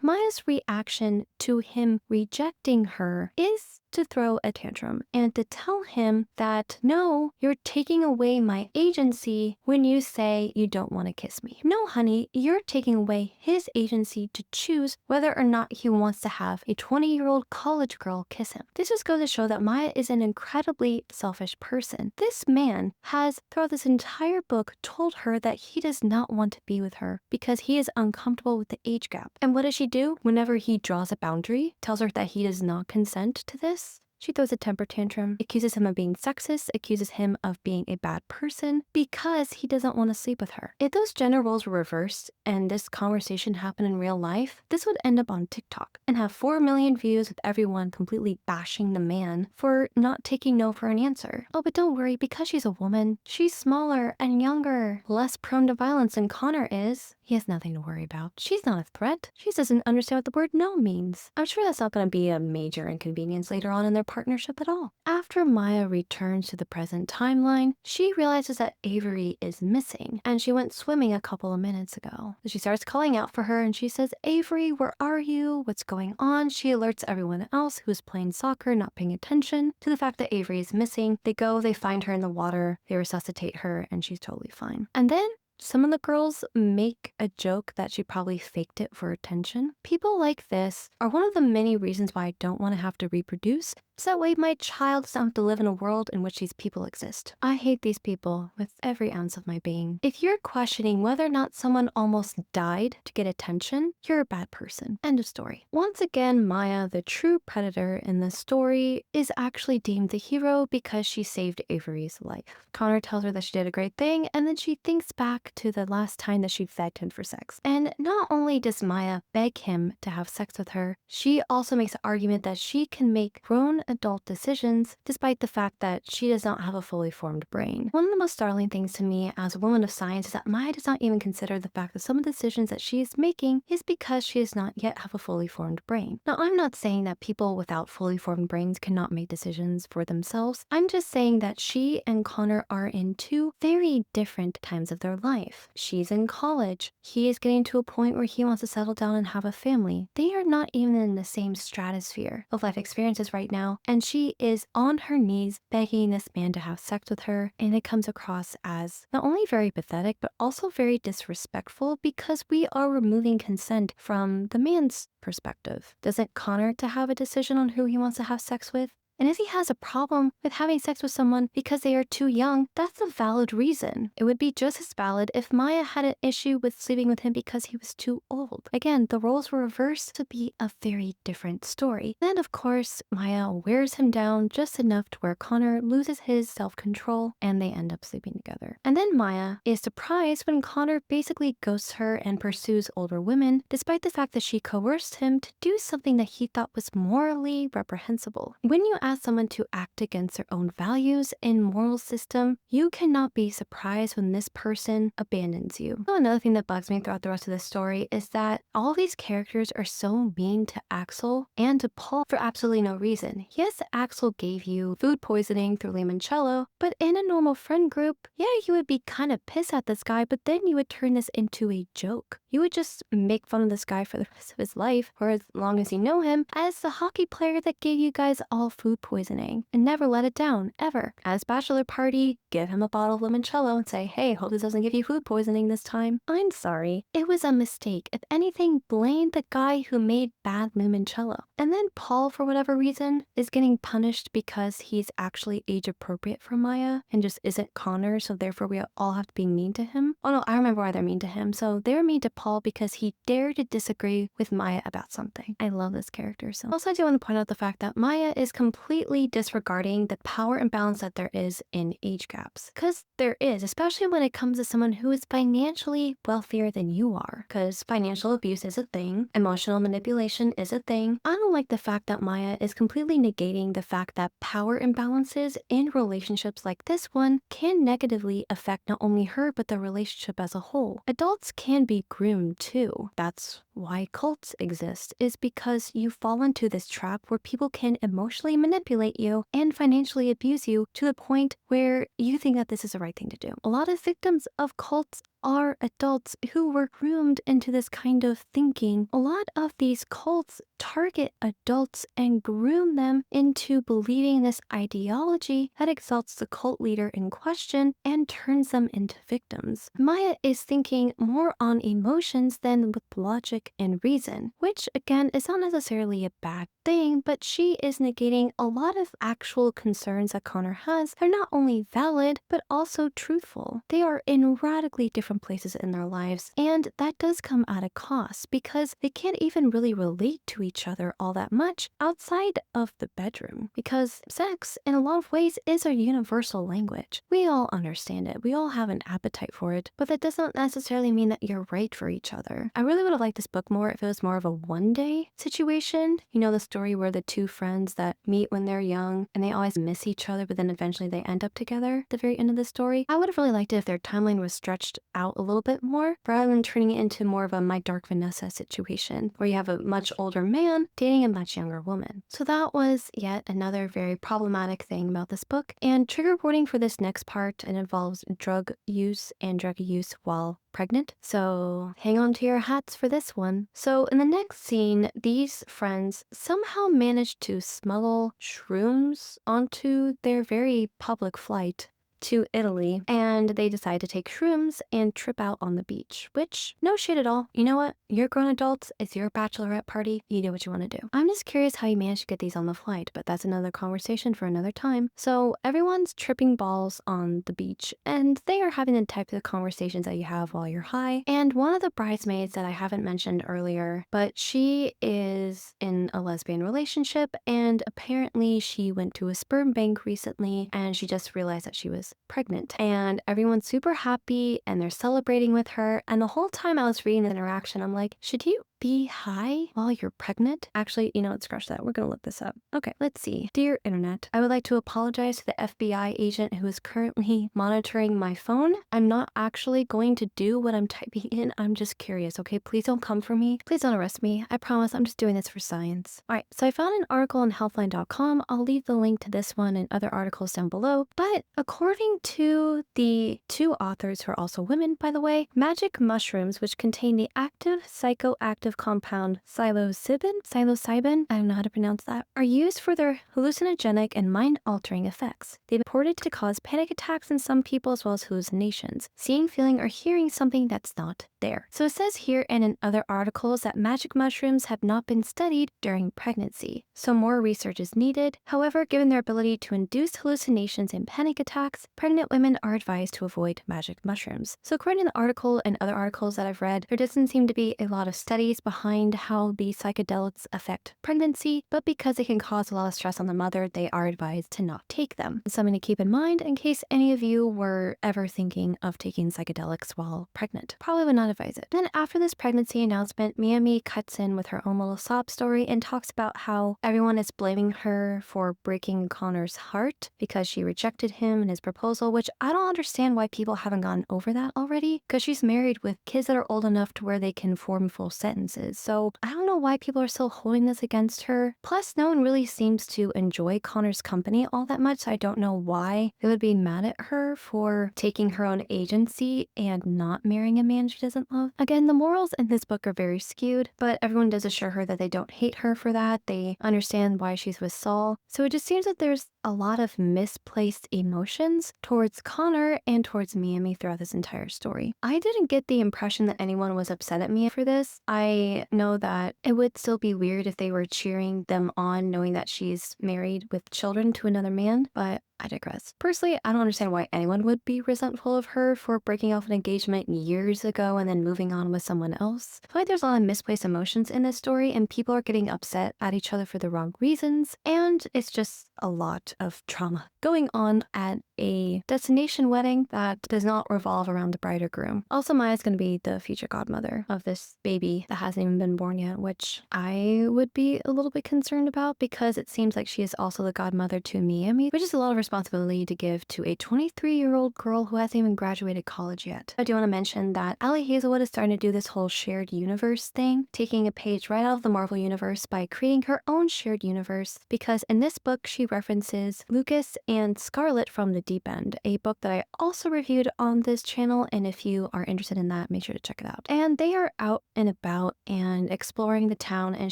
Maya's reaction to him rejecting her is to throw a tantrum and to tell him that, no, you're taking away my agency when you say you don't want to kiss me. No, honey, you're taking away his agency to choose whether or not he wants to have a 20-year-old college girl kiss him. This just goes to show that Maya is an incredibly selfish person. This man has, throughout this entire book, told her that he does not want to be with her because he is uncomfortable with the age gap. And what does she do? Whenever he draws a boundary, tells her that he does not consent to this, she throws a temper tantrum, accuses him of being sexist, accuses him of being a bad person because he doesn't want to sleep with her. If those gender roles were reversed and this conversation happened in real life, this would end up on TikTok and have 4 million views with everyone completely bashing the man for not taking no for an answer. Oh, but don't worry, because she's a woman, she's smaller and younger, less prone to violence than Connor is. He has nothing to worry about. She's not a threat. She doesn't understand what the word no means. I'm sure that's not going to be a major inconvenience later on in their partnership at all. After Maya returns to the present timeline, she realizes that Avery is missing and she went swimming a couple of minutes ago. So she starts calling out for her and she says, Avery, where are you? What's going on? She alerts everyone else who's playing soccer, not paying attention to the fact that Avery is missing. They go, they find her in the water, they resuscitate her, and she's totally fine. And then some of the girls make a joke that she probably faked it for attention. People like this are one of the many reasons why I don't want to have to reproduce, so that way my child doesn't have to live in a world in which these people exist. I hate these people with every ounce of my being. If you're questioning whether or not someone almost died to get attention, you're a bad person. End of story. Once again, Maya, the true predator in this story, is actually deemed the hero because she saved Avery's life. Connor tells her that she did a great thing, and then she thinks back to the last time that she begged him for sex. And not only does Maya beg him to have sex with her, she also makes the argument that she can make grown adult decisions despite the fact that she does not have a fully formed brain. One of the most startling things to me as a woman of science is that Maya does not even consider the fact that some of the decisions that she is making is because she does not yet have a fully formed brain. Now, I'm not saying that people without fully formed brains cannot make decisions for themselves. I'm just saying that she and Connor are in two very different times of their life. She's in college. He is getting to a point where he wants to settle down and have a family. They are not even in the same stratosphere of life experiences right now, and she is on her knees begging this man to have sex with her, and it comes across as not only very pathetic but also very disrespectful because we are removing consent from the man's perspective. Doesn't Connor to have a decision on who he wants to have sex with? And if he has a problem with having sex with someone because they are too young, that's a valid reason. It would be just as valid if Maya had an issue with sleeping with him because he was too old. Again, the roles were reversed to be a very different story. Then, of course, Maya wears him down just enough to where Connor loses his self-control and they end up sleeping together. And then Maya is surprised when Connor basically ghosts her and pursues older women, despite the fact that she coerced him to do something that he thought was morally reprehensible. When you ask someone to act against their own values and moral system, you cannot be surprised when this person abandons you. So another thing that bugs me throughout the rest of this story is that all these characters are so mean to Axel and to Paul for absolutely no reason. Yes, Axel gave you food poisoning through limoncello, but in a normal friend group, yeah, you would be kind of pissed at this guy, but then you would turn this into a joke. You would just make fun of this guy for the rest of his life, or as long as you know him, as the hockey player that gave you guys all food food poisoning and never let it down, ever. At his bachelor party, give him a bottle of limoncello and say, hey, hope this doesn't give you food poisoning this time. I'm sorry. It was a mistake. If anything, blame the guy who made bad limoncello. And then Paul, for whatever reason, is getting punished because he's actually age appropriate for Maya and just isn't Connor, so therefore we all have to be mean to him. Oh no, I remember why they're mean to him. So they're mean to Paul because he dared to disagree with Maya about something. I love this character. So also I do want to point out the fact that Maya is completely disregarding the power imbalance that there is in age gaps. Because there is, especially when it comes to someone who is financially wealthier than you are. Because financial abuse is a thing. Emotional manipulation is a thing. I don't like the fact that Maya is completely negating the fact that power imbalances in relationships like this one can negatively affect not only her but the relationship as a whole. Adults can be groomed too. That's why cults exist, is because you fall into this trap where people can emotionally manipulate you and financially abuse you to the point where you think that this is the right thing to do. A lot of victims of cults are adults who were groomed into this kind of thinking. A lot of these cults target adults and groom them into believing this ideology that exalts the cult leader in question and turns them into victims. Maya is thinking more on emotions than with logic and reason, which again is not necessarily a bad thing, but she is negating a lot of actual concerns that Connor has. They're not only valid, but also truthful. They are in radically different places in their lives, and that does come at a cost because they can't even really relate to each other all that much outside of the bedroom, because sex in a lot of ways is a universal language. We all understand it, we all have an appetite for it, but that doesn't necessarily mean that you're right for each other. I really would have liked this book more if it was more of a one-day situation. You know, the story where the two friends that meet when they're young and they always miss each other, but then eventually they end up together at the very end of the story. I would have really liked it if their timeline was stretched out a little bit more, rather than turning it into more of a My Dark Vanessa situation, where you have a much older man dating a much younger woman. So that was yet another very problematic thing about this book. And trigger warning for this next part, it involves drug use and drug use while pregnant. So hang on to your hats for this one. So in the next scene, these friends somehow managed to smuggle shrooms onto their very public flight to Italy, and they decide to take shrooms and trip out on the beach, which no shade at all. You know what? You're grown adults. It's your bachelorette party. You do what you want to do. I'm just curious how you managed to get these on the flight, but that's another conversation for another time. So everyone's tripping balls on the beach, and they are having the type of conversations that you have while you're high. And one of the bridesmaids that I haven't mentioned earlier, but she is in a lesbian relationship, and apparently she went to a sperm bank recently, and she just realized that she was pregnant, and everyone's super happy and they're celebrating with her. And the whole time I was reading the interaction, I'm like, should you be high while you're pregnant? Actually, you know what, scratch that. We're gonna look this up. Okay, let's see. Dear internet, I would like to apologize to the FBI agent who is currently monitoring my phone. I'm not actually going to do what I'm typing in. I'm just curious, okay? Please don't come for me. Please don't arrest me. I promise I'm just doing this for science. All right, so I found an article on healthline.com. I'll leave the link to this one and other articles down below. But according to the two authors, who are also women, by the way, magic mushrooms, which contain the active psychoactive compound psilocybin, I don't know how to pronounce that, are used for their hallucinogenic and mind-altering effects. They've been reported to cause panic attacks in some people as well as hallucinations, seeing, feeling, or hearing something that's not there. So it says here and in other articles that magic mushrooms have not been studied during pregnancy, so more research is needed. However, given their ability to induce hallucinations and panic attacks, pregnant women are advised to avoid magic mushrooms. So according to the article and other articles that I've read, there doesn't seem to be a lot of studies behind how the psychedelics affect pregnancy, but because they can cause a lot of stress on the mother, they are advised to not take them. Something to keep in mind in case any of you were ever thinking of taking psychedelics while pregnant. Probably would not advise it. Then after this pregnancy announcement, Miami cuts in with her own little sob story and talks about how everyone is blaming her for breaking Connor's heart because she rejected him and his proposal, which I don't understand why people haven't gotten over that already, because she's married with kids that are old enough to where they can form full sentences. So I don't know why people are still holding this against her. Plus, no one really seems to enjoy Connor's company all that much, so I don't know why they would be mad at her for taking her own agency and not marrying a man she doesn't doesn't love. Again, the morals in this book are very skewed, but everyone does assure her that they don't hate her for that. They understand why she's with Saul. So it just seems that there's a lot of misplaced emotions towards Connor and towards Miami throughout this entire story. I didn't get the impression that anyone was upset at me for this. I know that it would still be weird if they were cheering them on knowing that she's married with children to another man, but I digress. Personally, I don't understand why anyone would be resentful of her for breaking off an engagement years ago and then moving on with someone else. I feel like there's a lot of misplaced emotions in this story and people are getting upset at each other for the wrong reasons, and it's just a lot of trauma going on at a destination wedding that does not revolve around the bride or groom. Also, Maya's going to be the future godmother of this baby that hasn't even been born yet, which I would be a little bit concerned about because it seems like she is also the godmother to Miami, which is a lot of responsibility to give to a 23-year-old girl who hasn't even graduated college yet. I do want to mention that Ali Hazelwood is starting to do this whole shared universe thing, taking a page right out of the Marvel universe by creating her own shared universe, because in this book she references Lucas and Scarlet from the Deep End, a book that I also reviewed on this channel, and if you are interested in that, make sure to check it out. And they are out and about and exploring the town, and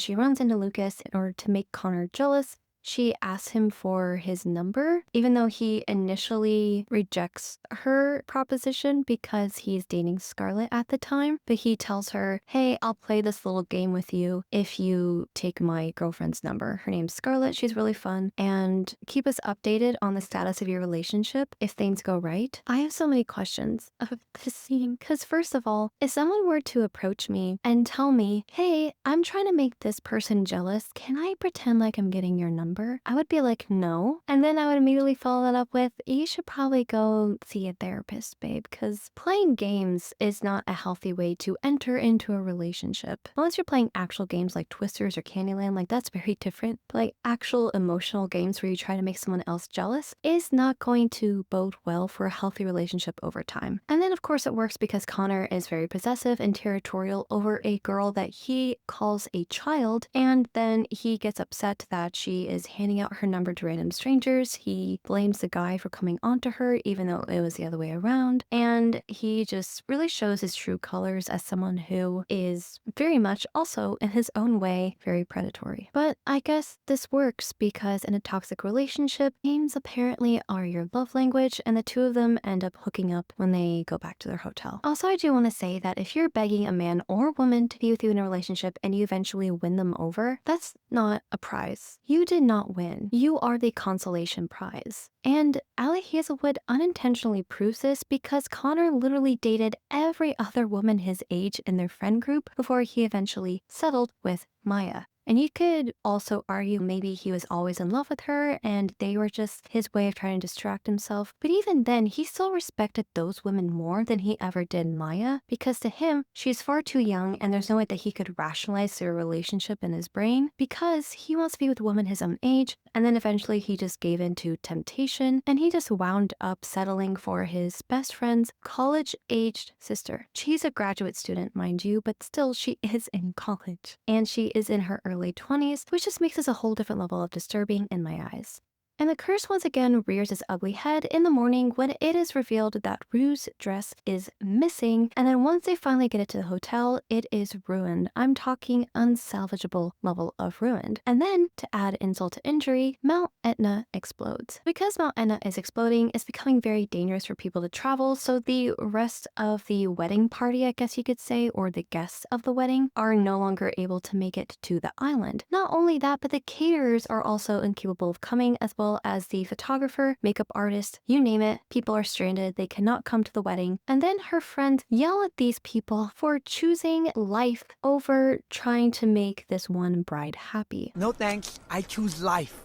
she runs into Lucas in order to make Connor jealous. She asks him for his number, even though he initially rejects her proposition because he's dating Scarlett at the time. But he tells her, hey, I'll play this little game with you if you take my girlfriend's number. Her name's Scarlett, she's really fun, and keep us updated on the status of your relationship if things go right. I have so many questions of this scene, because first of all, if someone were to approach me and tell me, hey, I'm trying to make this person jealous, can I pretend like I'm getting your number? I would be like, no. And then I would immediately follow that up with, you should probably go see a therapist, babe, because playing games is not a healthy way to enter into a relationship. Unless you're playing actual games like Twisters or Candyland, like that's very different. But like actual emotional games where you try to make someone else jealous is not going to bode well for a healthy relationship over time. And then of course it works because Connor is very possessive and territorial over a girl that he calls a child, and then he gets upset that she is handing out her number to random strangers. He blames the guy for coming onto her even though it was the other way around, and he just really shows his true colors as someone who is very much also in his own way very predatory. But I guess this works because in a toxic relationship, games apparently are your love language, and the two of them end up hooking up when they go back to their hotel. Also, I do want to say that if you're begging a man or woman to be with you in a relationship and you eventually win them over, that's not a prize. You did not win. You are the consolation prize. And Ali Hazelwood unintentionally proves this because Connor literally dated every other woman his age in their friend group before he eventually settled with Maya. And you could also argue maybe he was always in love with her and they were just his way of trying to distract himself. But even then, he still respected those women more than he ever did Maya, because to him, she's far too young and there's no way that he could rationalize their relationship in his brain because he wants to be with a woman his own age. And then eventually he just gave in to temptation and he just wound up settling for his best friend's college-aged sister. She's a graduate student, mind you, but still she is in college. And she is in her early 20s, which just makes this a whole different level of disturbing in my eyes. And the curse once again rears its ugly head in the morning when it is revealed that Rue's dress is missing, and then once they finally get it to the hotel, it is ruined. I'm talking unsalvageable level of ruined. And then, to add insult to injury, Mount Etna explodes. Because Mount Etna is exploding, it's becoming very dangerous for people to travel, so the rest of the wedding party, I guess you could say, or the guests of the wedding, are no longer able to make it to the island. Not only that, but the caterers are also incapable of coming, as well as the photographer, makeup artist, you name it. People are stranded, they cannot come to the wedding. And then her friends yell at these people for choosing life over trying to make this one bride happy. No thanks, I choose life.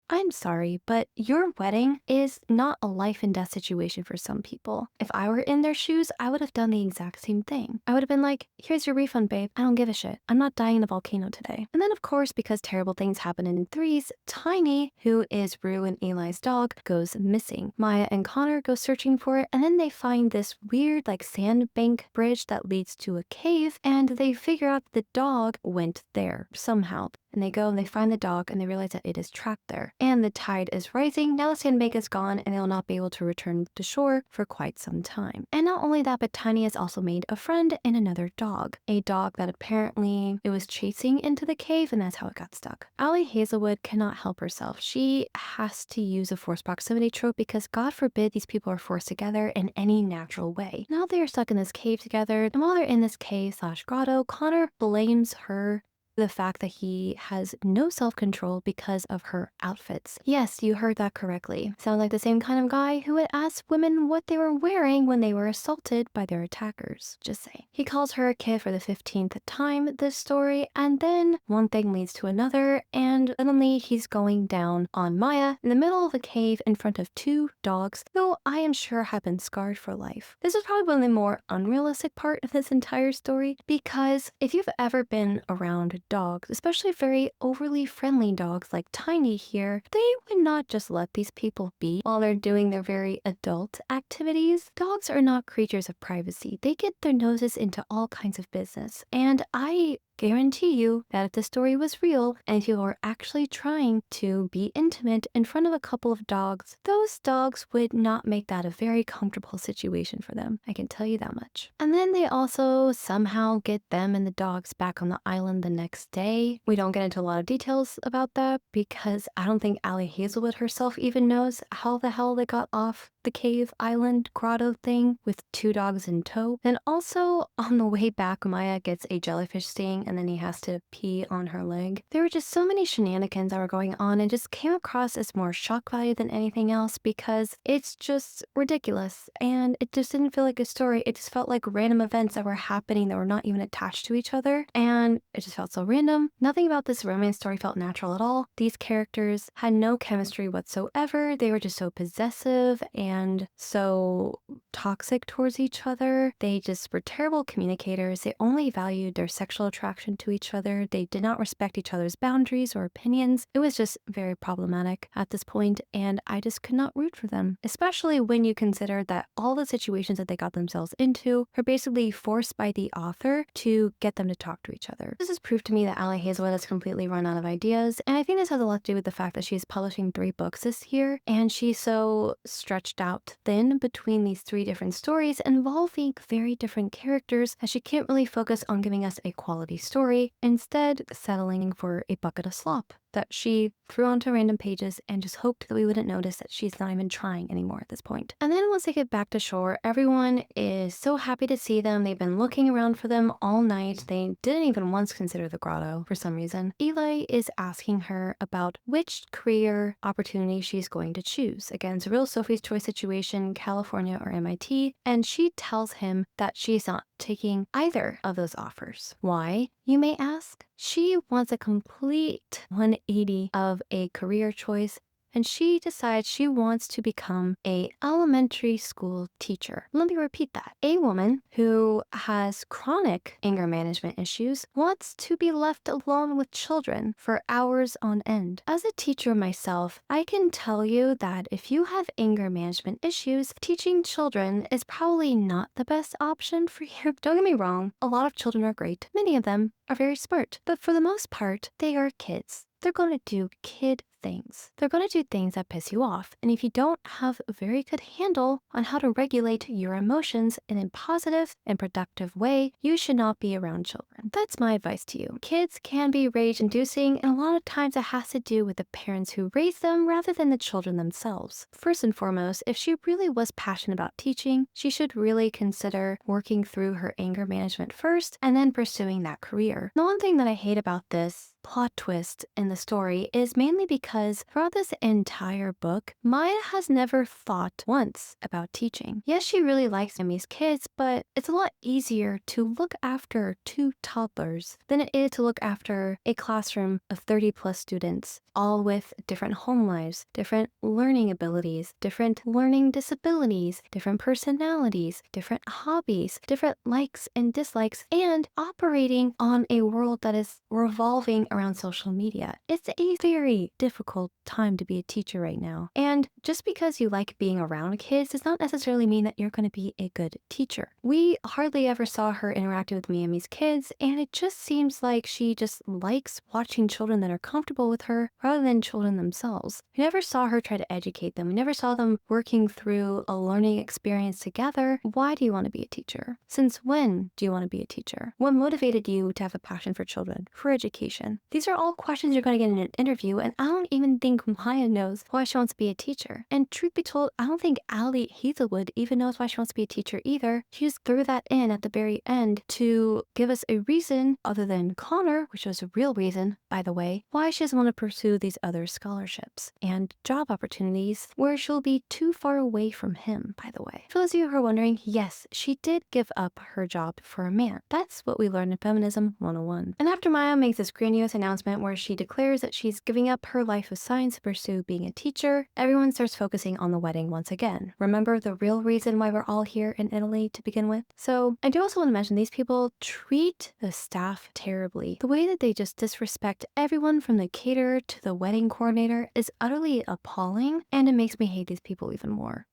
I'm sorry, but your wedding is not a life and death situation for some people. If I were in their shoes, I would have done the exact same thing. I would have been like, here's your refund, babe. I don't give a shit. I'm not dying in a volcano today. And then of course, because terrible things happen in threes, Tiny, who is Rue and Eli's dog, goes missing. Maya and Connor go searching for it, and then they find this weird like sandbank bridge that leads to a cave, and they figure out the dog went there somehow. And they go and they find the dog and they realize that it is trapped there. and the tide is rising. Now the sandbank is gone and they'll not be able to return to shore for quite some time. And not only that, but Tiny has also made a friend in another dog. A dog that apparently it was chasing into the cave, and that's how it got stuck. Ali Hazelwood cannot help herself. She has to use a forced proximity trope because God forbid these people are forced together in any natural way. Now they are stuck in this cave together, and while they're in this cave / grotto, Connor blames her the fact that he has no self-control because of her outfits. Yes, you heard that correctly. Sounds like the same kind of guy who would ask women what they were wearing when they were assaulted by their attackers. Just say. He calls her a kid for the 15th time this story, and then one thing leads to another, and suddenly he's going down on Maya in the middle of a cave in front of 2 dogs, who I am sure have been scarred for life. This is probably one of the more unrealistic part of this entire story, because if you've ever been around dogs, especially very overly friendly dogs like Tiny here, they would not just let these people be while they're doing their very adult activities. Dogs are not creatures of privacy. They get their noses into all kinds of business. And I guarantee you that if the story was real and if you were actually trying to be intimate in front of a couple of dogs, those dogs would not make that a very comfortable situation for them. I can tell you that much. And then they also somehow get them and the dogs back on the island the next day. We don't get into a lot of details about that because I don't think Ali Hazelwood herself even knows how the hell they got off the cave island grotto thing with 2 dogs in tow. And also on the way back, Maya gets a jellyfish sting and then he has to pee on her leg. There were just so many shenanigans that were going on and just came across as more shock value than anything else because it's just ridiculous and it just didn't feel like a story. It just felt like random events that were happening that were not even attached to each other, and it just felt so random. Nothing about this romance story felt natural at all. These characters had no chemistry whatsoever. They were just so possessive and so toxic towards each other. They just were terrible communicators. They only valued their sexual attraction to each other. They did not respect each other's boundaries or opinions. It was just very problematic at this point, and I just could not root for them, especially when you consider that all the situations that they got themselves into were basically forced by the author to get them to talk to each other. This is proof to me that Ali Hazelwood has completely run out of ideas, and I think this has a lot to do with the fact that she's publishing 3 books this year, and she's so stretched out thin between these 3 different stories involving very different characters that she can't really focus on giving us a quality story, instead settling for a bucket of slop that she threw onto random pages and just hoped that we wouldn't notice that she's not even trying anymore at this point. And then once they get back to shore, everyone is so happy to see them. They've been looking around for them all night. They didn't even once consider the grotto for some reason. Eli is asking her about which career opportunity she's going to choose. Again, it's a real Sophie's Choice situation, California or MIT, and she tells him that she's not taking either of those offers. Why, you may ask? She wants a complete 180 of a career choice, and she decides she wants to become a elementary school teacher. Let me repeat that. A woman who has chronic anger management issues wants to be left alone with children for hours on end. As a teacher myself, I can tell you that if you have anger management issues, teaching children is probably not the best option for you. Don't get me wrong, a lot of children are great. Many of them are very smart, but for the most part, they are kids. They're going to do kid things. They're going to do things that piss you off. And if you don't have a very good handle on how to regulate your emotions in a positive and productive way, you should not be around children. That's my advice to you. Kids can be rage-inducing, and a lot of times it has to do with the parents who raise them rather than the children themselves. First and foremost, if she really was passionate about teaching, she should really consider working through her anger management first and then pursuing that career. The one thing that I hate about this plot twist in the story is mainly because throughout this entire book, Maya has never thought once about teaching. Yes, she really likes Emmy's kids, but it's a lot easier to look after 2 toddlers than it is to look after a classroom of 30 plus students, all with different home lives, different learning abilities, different learning disabilities, different personalities, different hobbies, different likes and dislikes, and operating on a world that is revolving around social media. It's a very difficult time to be a teacher right now. And just because you like being around kids does not necessarily mean that you're going to be a good teacher. We hardly ever saw her interacting with Miami's kids, and it just seems like she just likes watching children that are comfortable with her rather than children themselves. We never saw her try to educate them. We never saw them working through a learning experience together. Why do you want to be a teacher? Since when do you want to be a teacher? What motivated you to have a passion for children, for education? These are all questions you're going to get in an interview, and I don't even think Maya knows why she wants to be a teacher. And truth be told, I don't think Ali Hazelwood even knows why she wants to be a teacher either. She just threw that in at the very end to give us a reason other than Connor, which was a real reason, by the way, why she doesn't want to pursue these other scholarships and job opportunities where she'll be too far away from him, by the way. For those of you who are wondering, yes, she did give up her job for a man. That's what we learned in Feminism 101. And after Maya makes this grandiose announcement where she declares that she's giving up her life of science to pursue being a teacher, everyone starts focusing on the wedding once again. Remember the real reason why we're all here in Italy to begin with? So I do also want to mention these people treat the staff terribly. The way that they just disrespect everyone from the caterer to the wedding coordinator is utterly appalling, and it makes me hate these people even more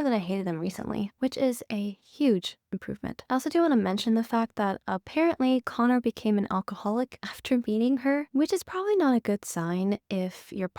than I hated them recently, which is a huge improvement. I also do want to mention the fact that apparently Connor became an alcoholic after meeting her, which is probably not a good sign if your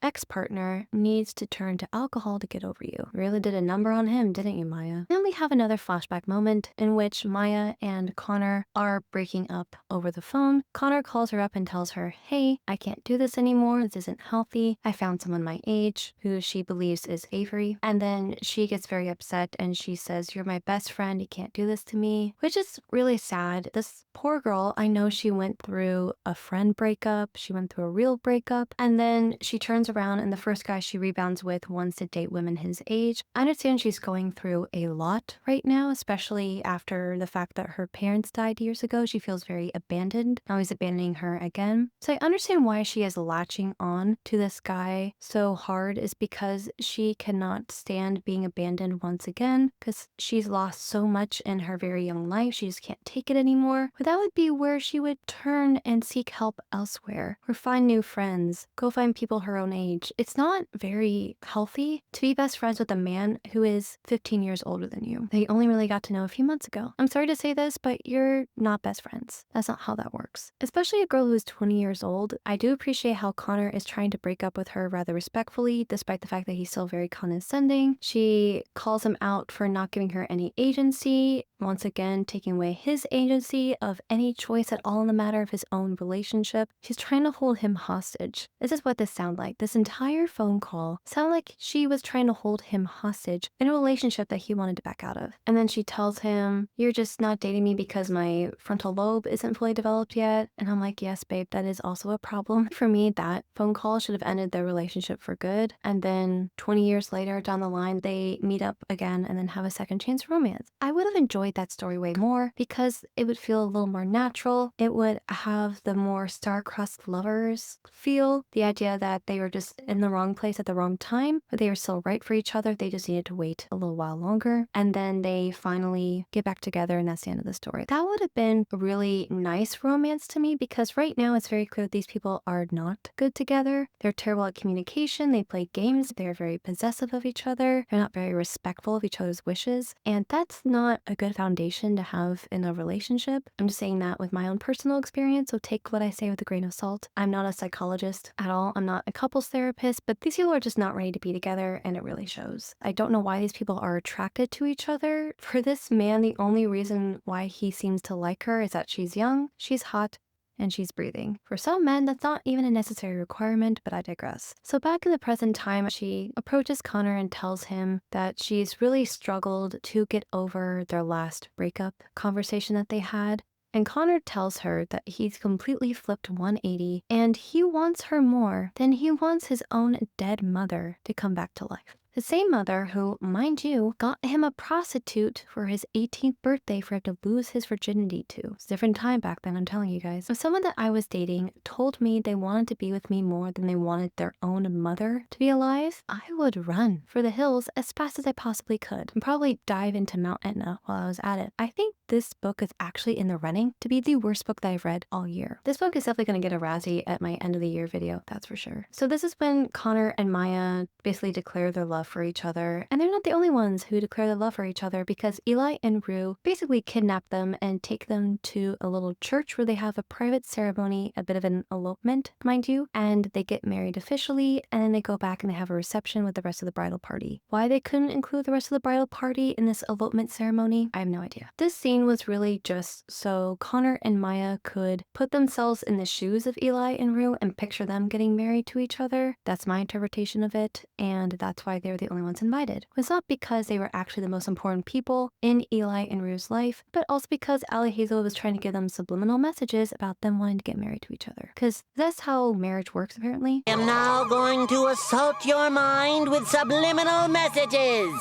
ex-partner needs to turn to alcohol to get over you. Really did a number on him, didn't you, Maya? Then we have another flashback moment in which Maya and Connor are breaking up over the phone. Connor calls her up and tells her, hey, I can't do this anymore. This isn't healthy. I found someone my age who she believes is Avery. And then she gets very upset and she says, you're my best friend. You can't do this to me, which is really sad. This poor girl, I know she went through a friend breakup. She went through a real breakup. And then she turns around and the first guy she rebounds with wants to date women his age. I understand she's going through a lot right now, especially after the fact that her parents died years ago. She feels very abandoned. Now he's abandoning her again. So I understand why she is latching on to this guy so hard is because she cannot stand being abandoned once again because she's lost so much in her very young life. She just can't take it anymore. But that would be where she would turn and seek help elsewhere or find new friends, go find people her own age. It's not very healthy to be best friends with a man who is 15 years older than you that you only really got to know a few months ago. I'm sorry to say this, but you're not best friends. That's not how that works. Especially a girl who is 20 years old. I do appreciate how Connor is trying to break up with her rather respectfully, despite the fact that he's still very condescending. She calls him out for not giving her any agency, once again taking away his agency of any choice at all in the matter of his own relationship. She's trying to hold him hostage. This is what this sounded like. This entire phone call sounded like she was trying to hold him hostage in a relationship that he wanted to back out of. And then she tells him, you're just not dating me because my frontal lobe isn't fully developed yet. And I'm like, yes, babe, that is also a problem. For me, that phone call should have ended their relationship for good. And then 20 years later down the line, they meet up again and then have a second chance romance. I would have enjoyed that story way more because it would feel a little more natural. It would have the more star-crossed lovers feel, the idea that they were just in the wrong place at the wrong time, but they were still right for each other. They just needed to wait a little while longer. And then they finally get back together and that's the end of the story. That would have been a really nice romance to me because right now it's very clear that these people are not good together. They're terrible at communication. They play games. They're very possessive of each other. They're not very respectful of each other's wishes. And that's not a good foundation to have in a relationship. I'm just saying that with my own personal experience, so take what I say with a grain of salt. I'm not a psychologist at all. I'm not a couples therapist, but these people are just not ready to be together and it really shows. I don't know why these people are attracted to each other. For this man, the only reason why he seems to like her is that she's young, she's hot, and she's breathing. For some men, that's not even a necessary requirement, but I digress. So back in the present time, she approaches Connor and tells him that she's really struggled to get over their last breakup conversation that they had. And Connor tells her that he's completely flipped 180 and he wants her more than he wants his own dead mother to come back to life. The same mother who, mind you, got him a prostitute for his 18th birthday for him to lose his virginity to. It's a different time back then, I'm telling you guys. If someone that I was dating told me they wanted to be with me more than they wanted their own mother to be alive, I would run for the hills as fast as I possibly could and probably dive into Mount Etna while I was at it. I think this book is actually in the running to be the worst book that I've read all year. This book is definitely going to get a Razzie at my end of the year video, that's for sure. So this is when Connor and Maya basically declare their love for each other. And they're not the only ones who declare their love for each other, because Eli and Rue basically kidnap them and take them to a little church where they have a private ceremony, a bit of an elopement, mind you, and they get married officially, and then they go back and they have a reception with the rest of the bridal party. Why they couldn't include the rest of the bridal party in this elopement ceremony, I have no idea. This scene was really just so Connor and Maya could put themselves in the shoes of Eli and Rue and picture them getting married to each other. That's my interpretation of it, and that's why they were the only ones invited. It was not because they were actually the most important people in Eli and Rue's life, but also because Ali Hazelwood was trying to give them subliminal messages about them wanting to get married to each other. Because that's how marriage works, apparently. I am now going to assault your mind with subliminal messages.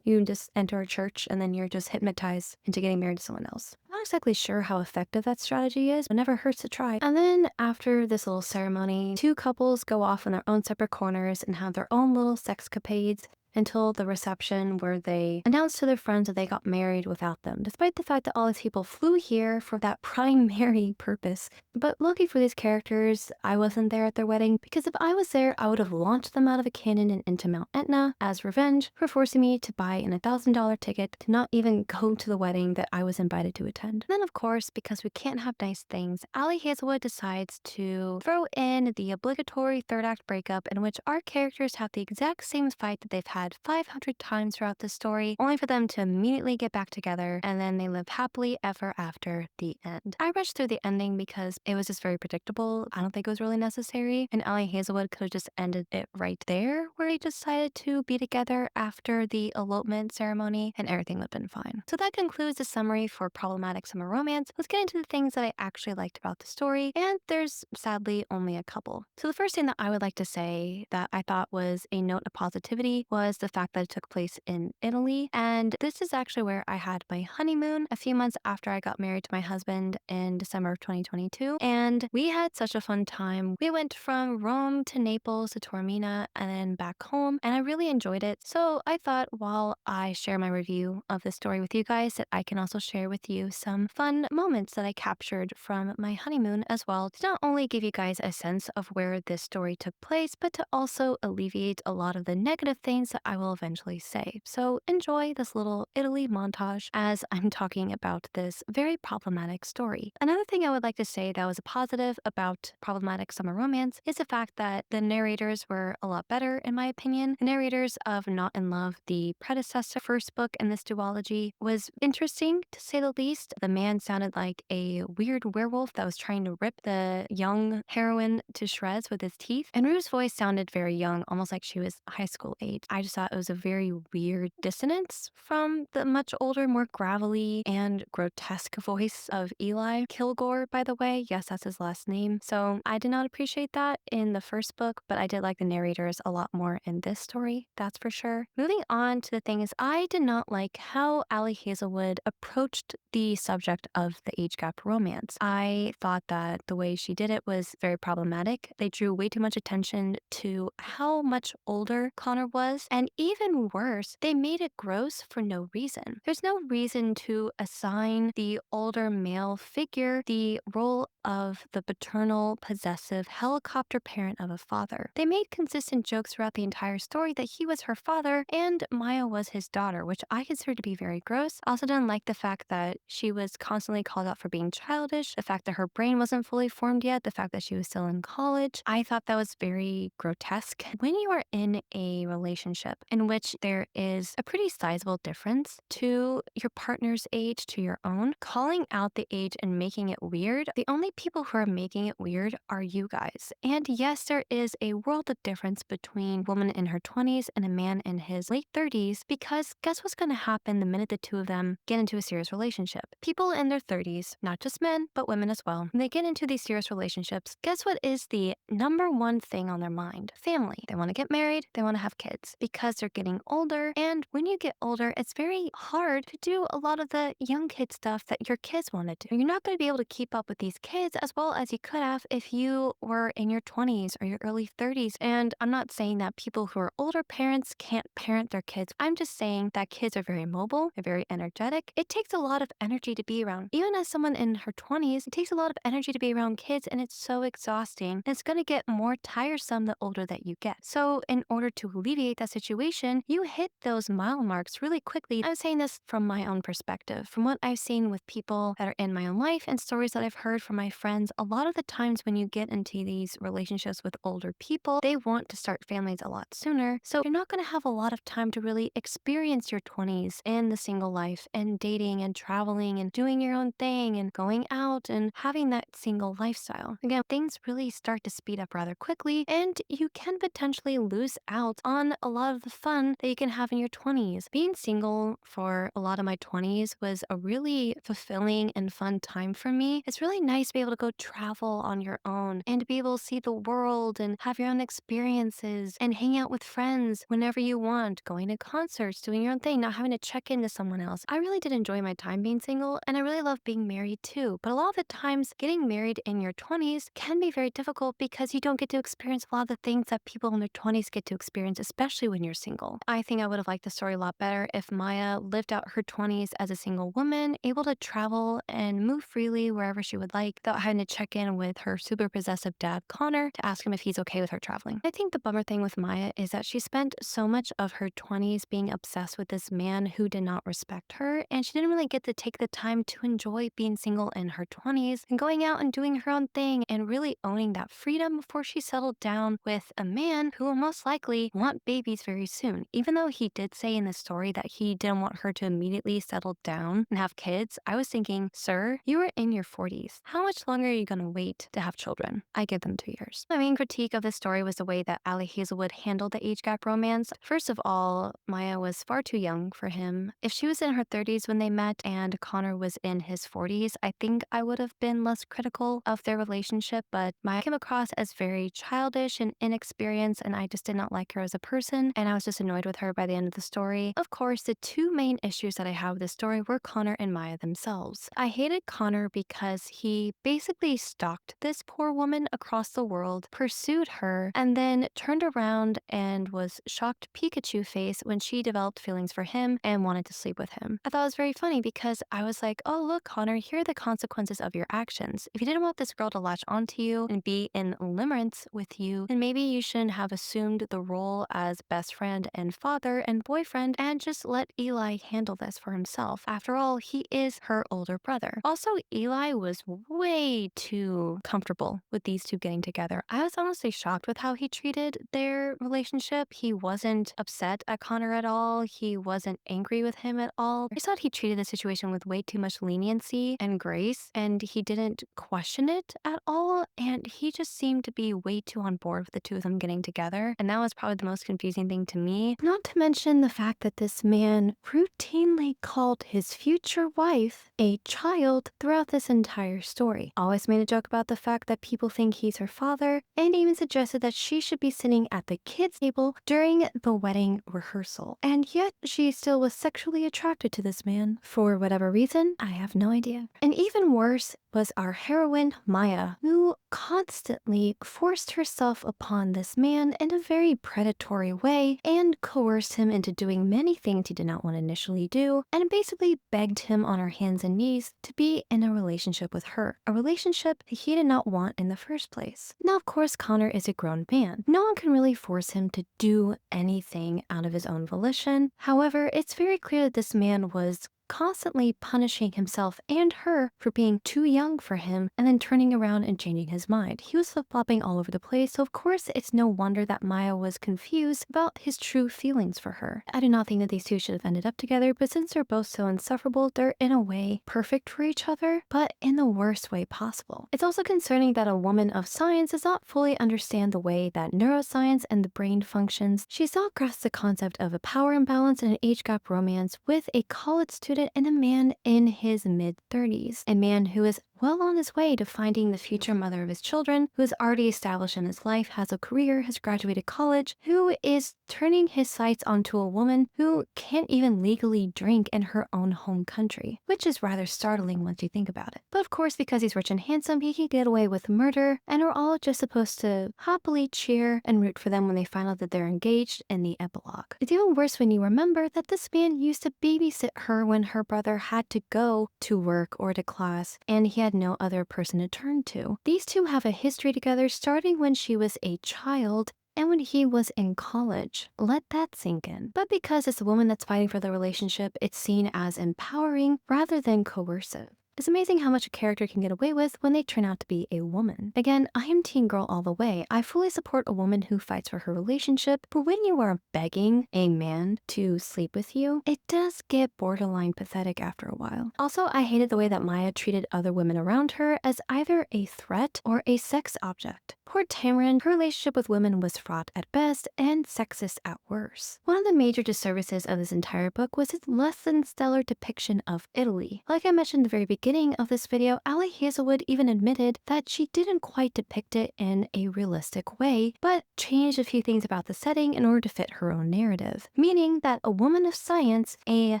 You just enter a church and then you're just hypnotized into getting married to someone else. I'm not exactly sure how effective that strategy is, but it never hurts to try. And then after this little ceremony, two couples go off in their own separate corners and have their own little sexcapades until the reception, where they announce to their friends that they got married without them, despite the fact that all these people flew here for that primary purpose. But lucky for these characters, I wasn't there at their wedding, because if I was there, I would have launched them out of a cannon and into Mount Etna as revenge for forcing me to buy an $1,000 ticket to not even go to the wedding that I was invited to attend. And then, of course, because we can't have nice things, Ali Hazelwood decides to throw in the obligatory third act breakup, in which our characters have the exact same fight that they've had 500 times throughout the story, only for them to immediately get back together, and then they live happily ever after the end. I rushed through the ending because it was just very predictable. I don't think it was really necessary, and Ali Hazelwood could have just ended it right there, where they decided to be together after the elopement ceremony, and everything would have been fine. So that concludes the summary for Problematic Summer Romance. Let's get into the things that I actually liked about the story, and there's sadly only a couple. So the first thing that I would like to say that I thought was a note of positivity was the fact that it took place in Italy. And this is actually where I had my honeymoon a few months after I got married to my husband in December of 2022. And we had such a fun time. We went from Rome to Naples to Taormina and then back home, and I really enjoyed it. So I thought, while I share my review of the story with you guys, that I can also share with you some fun moments that I captured from my honeymoon as well, to not only give you guys a sense of where this story took place, but to also alleviate a lot of the negative things that I will eventually say. So enjoy this little Italy montage as I'm talking about this very problematic story. Another thing I would like to say that was a positive about Problematic Summer Romance is the fact that the narrators were a lot better, in my opinion. The narrators of Not in Love, the predecessor first book in this duology, was interesting to say the least. The man sounded like a weird werewolf that was trying to rip the young heroine to shreds with his teeth. And Rue's voice sounded very young, almost like she was high school age. I just thought it was a very weird dissonance from the much older, more gravelly and grotesque voice of Eli. Kilgore, by the way. Yes, that's his last name. So I did not appreciate that in the first book, but I did like the narrators a lot more in this story, that's for sure. Moving on to the things, I did not like how Ali Hazelwood approached the subject of the age gap romance. I thought that the way she did it was very problematic. They drew way too much attention to how much older Connor was, and even worse, they made it gross for no reason. There's no reason to assign the older male figure the role of the paternal, possessive, helicopter parent of a father. They made consistent jokes throughout the entire story that he was her father and Maya was his daughter, which I consider to be very gross. I also didn't like the fact that she was constantly called out for being childish, the fact that her brain wasn't fully formed yet, the fact that she was still in college. I thought that was very grotesque. When you are in a relationship relationship in which there is a pretty sizable difference to your partner's age to your own, calling out the age and making it weird, the only people who are making it weird are you guys. And yes, there is a world of difference between a woman in her 20s and a man in his late 30s, because guess what's going to happen the minute the two of them get into a serious relationship? People in their 30s, not just men, but women as well, when they get into these serious relationships, guess what is the number one thing on their mind? Family. They want to get married, they want to have kids because they're getting older. And when you get older, it's very hard to do a lot of the young kid stuff that your kids want to do. You're not going to be able to keep up with these kids as well as you could have if you were in your 20s or your early 30s. And I'm not saying that people who are older parents can't parent their kids. I'm just saying that kids are very mobile, they're very energetic. It takes a lot of energy to be around. Even as someone in her 20s, it takes a lot of energy to be around kids, and it's so exhausting. And it's going to get more tiresome the older that you get. So in order to alleviate that situation, you hit those mile marks really quickly. I'm saying this from my own perspective, from what I've seen with people that are in my own life and stories that I've heard from my friends. A lot of the times when you get into these relationships with older people, they want to start families a lot sooner. So you're not going to have a lot of time to really experience your 20s and the single life and dating and traveling and doing your own thing and going out and having that single lifestyle. Again, things really start to speed up rather quickly, and you can potentially lose out on a lot of the fun that you can have in your 20s. Being single for a lot of my 20s was a really fulfilling and fun time for me. It's really nice to be able to go travel on your own and to be able to see the world and have your own experiences and hang out with friends whenever you want, going to concerts, doing your own thing, not having to check into someone else. I really did enjoy my time being single, and I really love being married too. But a lot of the times, getting married in your 20s can be very difficult because you don't get to experience a lot of the things that people in their 20s get to experience, especially when you're single. I think I would have liked the story a lot better if Maya lived out her 20s as a single woman, able to travel and move freely wherever she would like without having to check in with her super possessive dad, Connor, to ask him if he's okay with her traveling. I think the bummer thing with Maya is that she spent so much of her 20s being obsessed with this man who did not respect her, and she didn't really get to take the time to enjoy being single in her 20s and going out and doing her own thing and really owning that freedom before she settled down with a man who will most likely want babies very soon. Even though he did say in the story that he didn't want her to immediately settle down and have kids, I was thinking, sir, you are in your 40s. How much longer are you going to wait to have children? I give them 2 years. My main critique of this story was the way that Ali Hazelwood handled the age gap romance. First of all, Maya was far too young for him. If she was in her 30s when they met and Connor was in his 40s, I think I would have been less critical of their relationship, but Maya came across as very childish and inexperienced, and I just did not like her as a person, and I was just annoyed with her by the end of the story. Of course, the 2 main issues that I have with this story were Connor and Maya themselves. I hated Connor because he basically stalked this poor woman across the world, pursued her, and then turned around and was shocked Pikachu face when she developed feelings for him and wanted to sleep with him. I thought it was very funny because I was like, oh look, Connor, here are the consequences of your actions. If you didn't want this girl to latch onto you and be in limerence with you, then maybe you shouldn't have assumed the role as best friend and father and boyfriend and just let Eli handle this for himself. After all, he is her older brother. Also, Eli was way too comfortable with these two getting together. I was honestly shocked with how he treated their relationship. He wasn't upset at Connor at all. He wasn't angry with him at all. I just thought he treated the situation with way too much leniency and grace, and he didn't question it at all. And he just seemed to be way too on board with the two of them getting together. And that was probably the most confusing thing to me. Not to mention the fact that this man routinely called his future wife a child throughout this entire story. Always made a joke about the fact that people think he's her father, and even suggested that she should be sitting at the kids' table during the wedding rehearsal. And yet she still was sexually attracted to this man. For whatever reason, I have no idea. And even worse was our heroine, Maya, who constantly forced herself upon this man in a very predatory way and coerced him into doing many things he did not want to initially do, and basically begged him on her hands and knees to be in a relationship with her, a relationship that he did not want in the first place. Now, of course, Connor is a grown man. No one can really force him to do anything out of his own volition. However, it's very clear that this man was constantly punishing himself and her for being too young for him and then turning around and changing his mind. He was flip-flopping all over the place, so of course it's no wonder that Maya was confused about his true feelings for her. I do not think that these two should have ended up together, but since they're both so insufferable, they're in a way perfect for each other, but in the worst way possible. It's also concerning that a woman of science does not fully understand the way that neuroscience and the brain functions. She does not grasp the concept of a power imbalance and an age gap romance with a college student and a man in his mid-30s, a man who is well on his way to finding the future mother of his children, who is already established in his life, has a career, has graduated college, who is turning his sights onto a woman who can't even legally drink in her own home country, which is rather startling once you think about it. But of course, because he's rich and handsome, he can get away with murder, and we're all just supposed to happily cheer and root for them when they find out that they're engaged in the epilogue. It's even worse when you remember that this man used to babysit her when her brother had to go to work or to class, and he had no other person to turn to. These two have a history together starting when she was a child and when he was in college. Let that sink in. But because it's a woman that's fighting for the relationship, it's seen as empowering rather than coercive. It's amazing how much a character can get away with when they turn out to be a woman. Again, I am teen girl all the way. I fully support a woman who fights for her relationship, but when you are begging a man to sleep with you, it does get borderline pathetic after a while. Also, I hated the way that Maya treated other women around her as either a threat or a sex object. Poor Tamarind, her relationship with women was fraught at best and sexist at worst. One of the major disservices of this entire book was its less than stellar depiction of Italy. Like I mentioned at the very beginning of this video, Ali Hazelwood even admitted that she didn't quite depict it in a realistic way, but changed a few things about the setting in order to fit her own narrative. Meaning that a woman of science, a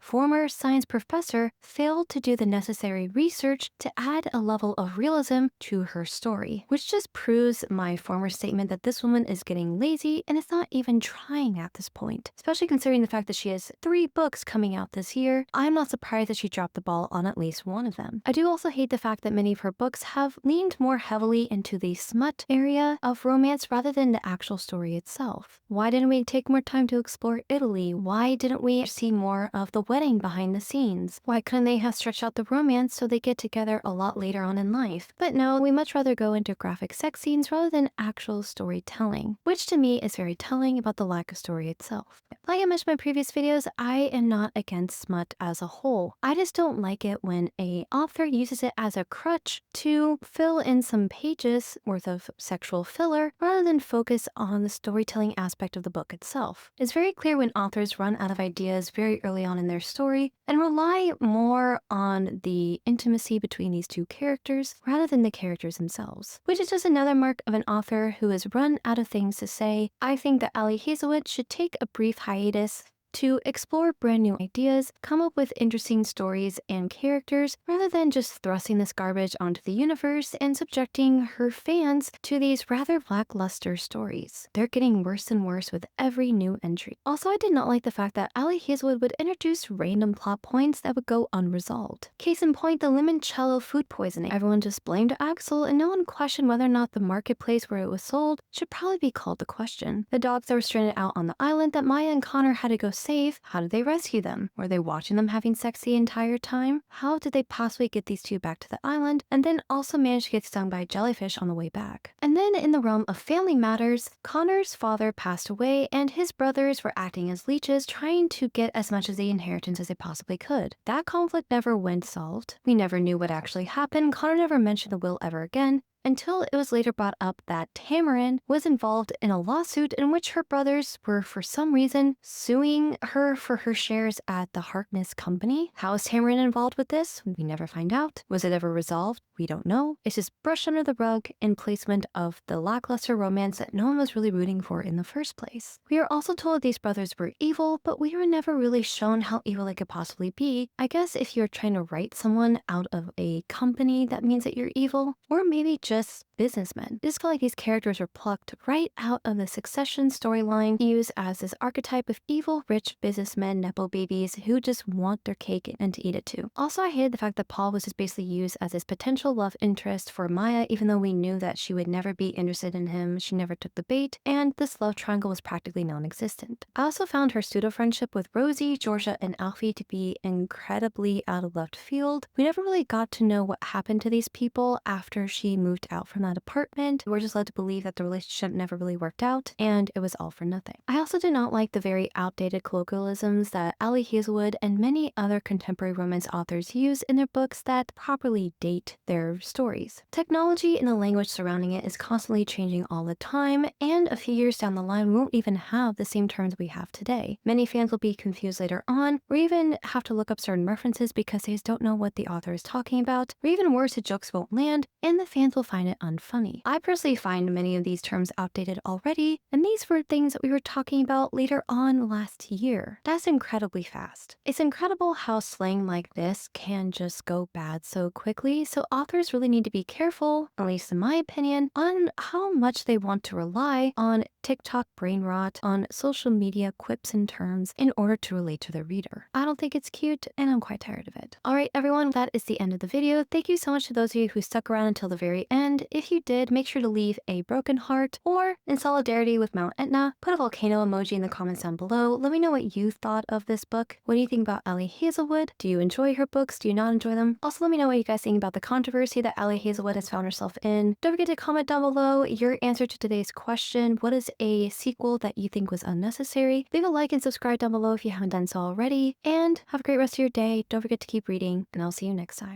former science professor, failed to do the necessary research to add a level of realism to her story, which just proves my former statement that this woman is getting lazy and is not even trying at this point. Especially considering the fact that she has 3 books coming out this year, I'm not surprised that she dropped the ball on at least one of them. I do also hate the fact that many of her books have leaned more heavily into the smut area of romance rather than the actual story itself. Why didn't we take more time to explore Italy? Why didn't we see more of the wedding behind the scenes? Why couldn't they have stretched out the romance so they get together a lot later on in life? But no, we much rather go into graphic sex scenes rather than actual storytelling, which to me is very telling about the lack of story itself. Like I mentioned in my previous videos, I am not against smut as a whole. I just don't like it when a author uses it as a crutch to fill in some pages worth of sexual filler rather than focus on the storytelling aspect of the book itself. It's very clear when authors run out of ideas very early on in their story and rely more on the intimacy between these two characters rather than the characters themselves, which is just another mark of an author who has run out of things to say. I think that Ali Hazelwood should take a brief hiatus to explore brand new ideas, come up with interesting stories and characters, rather than just thrusting this garbage onto the universe and subjecting her fans to these rather lackluster stories. They're getting worse and worse with every new entry. Also, I did not like the fact that Ali Hazelwood would introduce random plot points that would go unresolved. Case in point, the limoncello food poisoning. Everyone just blamed Axel and no one questioned whether or not the marketplace where it was sold should probably be called the question. The dogs that were stranded out on the island that Maya and Connor had to go save, how did they rescue them? Were they watching them having sex the entire time? How did they possibly get these two back to the island and then also manage to get stung by a jellyfish on the way back? And then in the realm of family matters, Connor's father passed away and his brothers were acting as leeches trying to get as much of the inheritance as they possibly could. That conflict never went solved. We never knew what actually happened. Connor never mentioned the will ever again, until it was later brought up that Tamarind was involved in a lawsuit in which her brothers were for some reason suing her for her shares at the Harkness company. How is Tamarind involved with this? We never find out. Was it ever resolved? We don't know. It's just brushed under the rug in placement of the lackluster romance that no one was really rooting for in the first place. We are also told these brothers were evil, but we were never really shown how evil they could possibly be. I guess if you're trying to write someone out of a company, that means that you're evil, or maybe just businessmen. I just feel like these characters were plucked right out of the Succession storyline, used as this archetype of evil, rich businessmen, nepo babies who just want their cake and to eat it too. Also, I hated the fact that Paul was just basically used as his potential love interest for Maya, even though we knew that she would never be interested in him. She never took the bait, and this love triangle was practically non-existent. I also found her pseudo-friendship with Rosie, Georgia, and Alfie to be incredibly out of left field. We never really got to know what happened to these people after she moved out from that apartment. We're just led to believe that the relationship never really worked out, and it was all for nothing. I also do not like the very outdated colloquialisms that Ali Hazelwood and many other contemporary romance authors use in their books that properly date their stories. Technology and the language surrounding it is constantly changing all the time, and a few years down the line, we won't even have the same terms we have today. Many fans will be confused later on, or even have to look up certain references because they just don't know what the author is talking about, or even worse, the jokes won't land, and the fans will find it unfunny. I personally find many of these terms outdated already, and these were things that we were talking about later on last year. That's incredibly fast. It's incredible how slang like this can just go bad so quickly, so authors really need to be careful, at least in my opinion, on how much they want to rely on TikTok brain rot, on social media quips and terms in order to relate to their reader. I don't think it's cute, and I'm quite tired of it. Alright everyone, that is the end of the video. Thank you so much to those of you who stuck around until the very end. If you did, make sure to leave a broken heart, or in solidarity with Mount Etna, put a volcano emoji in the comments down below. Let me know what you thought of this book. What do you think about Ali Hazelwood? Do you enjoy her books? Do you not enjoy them? Also, let me know what you guys think about the controversy that Ali Hazelwood has found herself in. Don't forget to comment down below your answer to today's question. What is a sequel that you think was unnecessary? Leave a like and subscribe down below if you haven't done so already. And have a great rest of your day. Don't forget to keep reading, and I'll see you next time.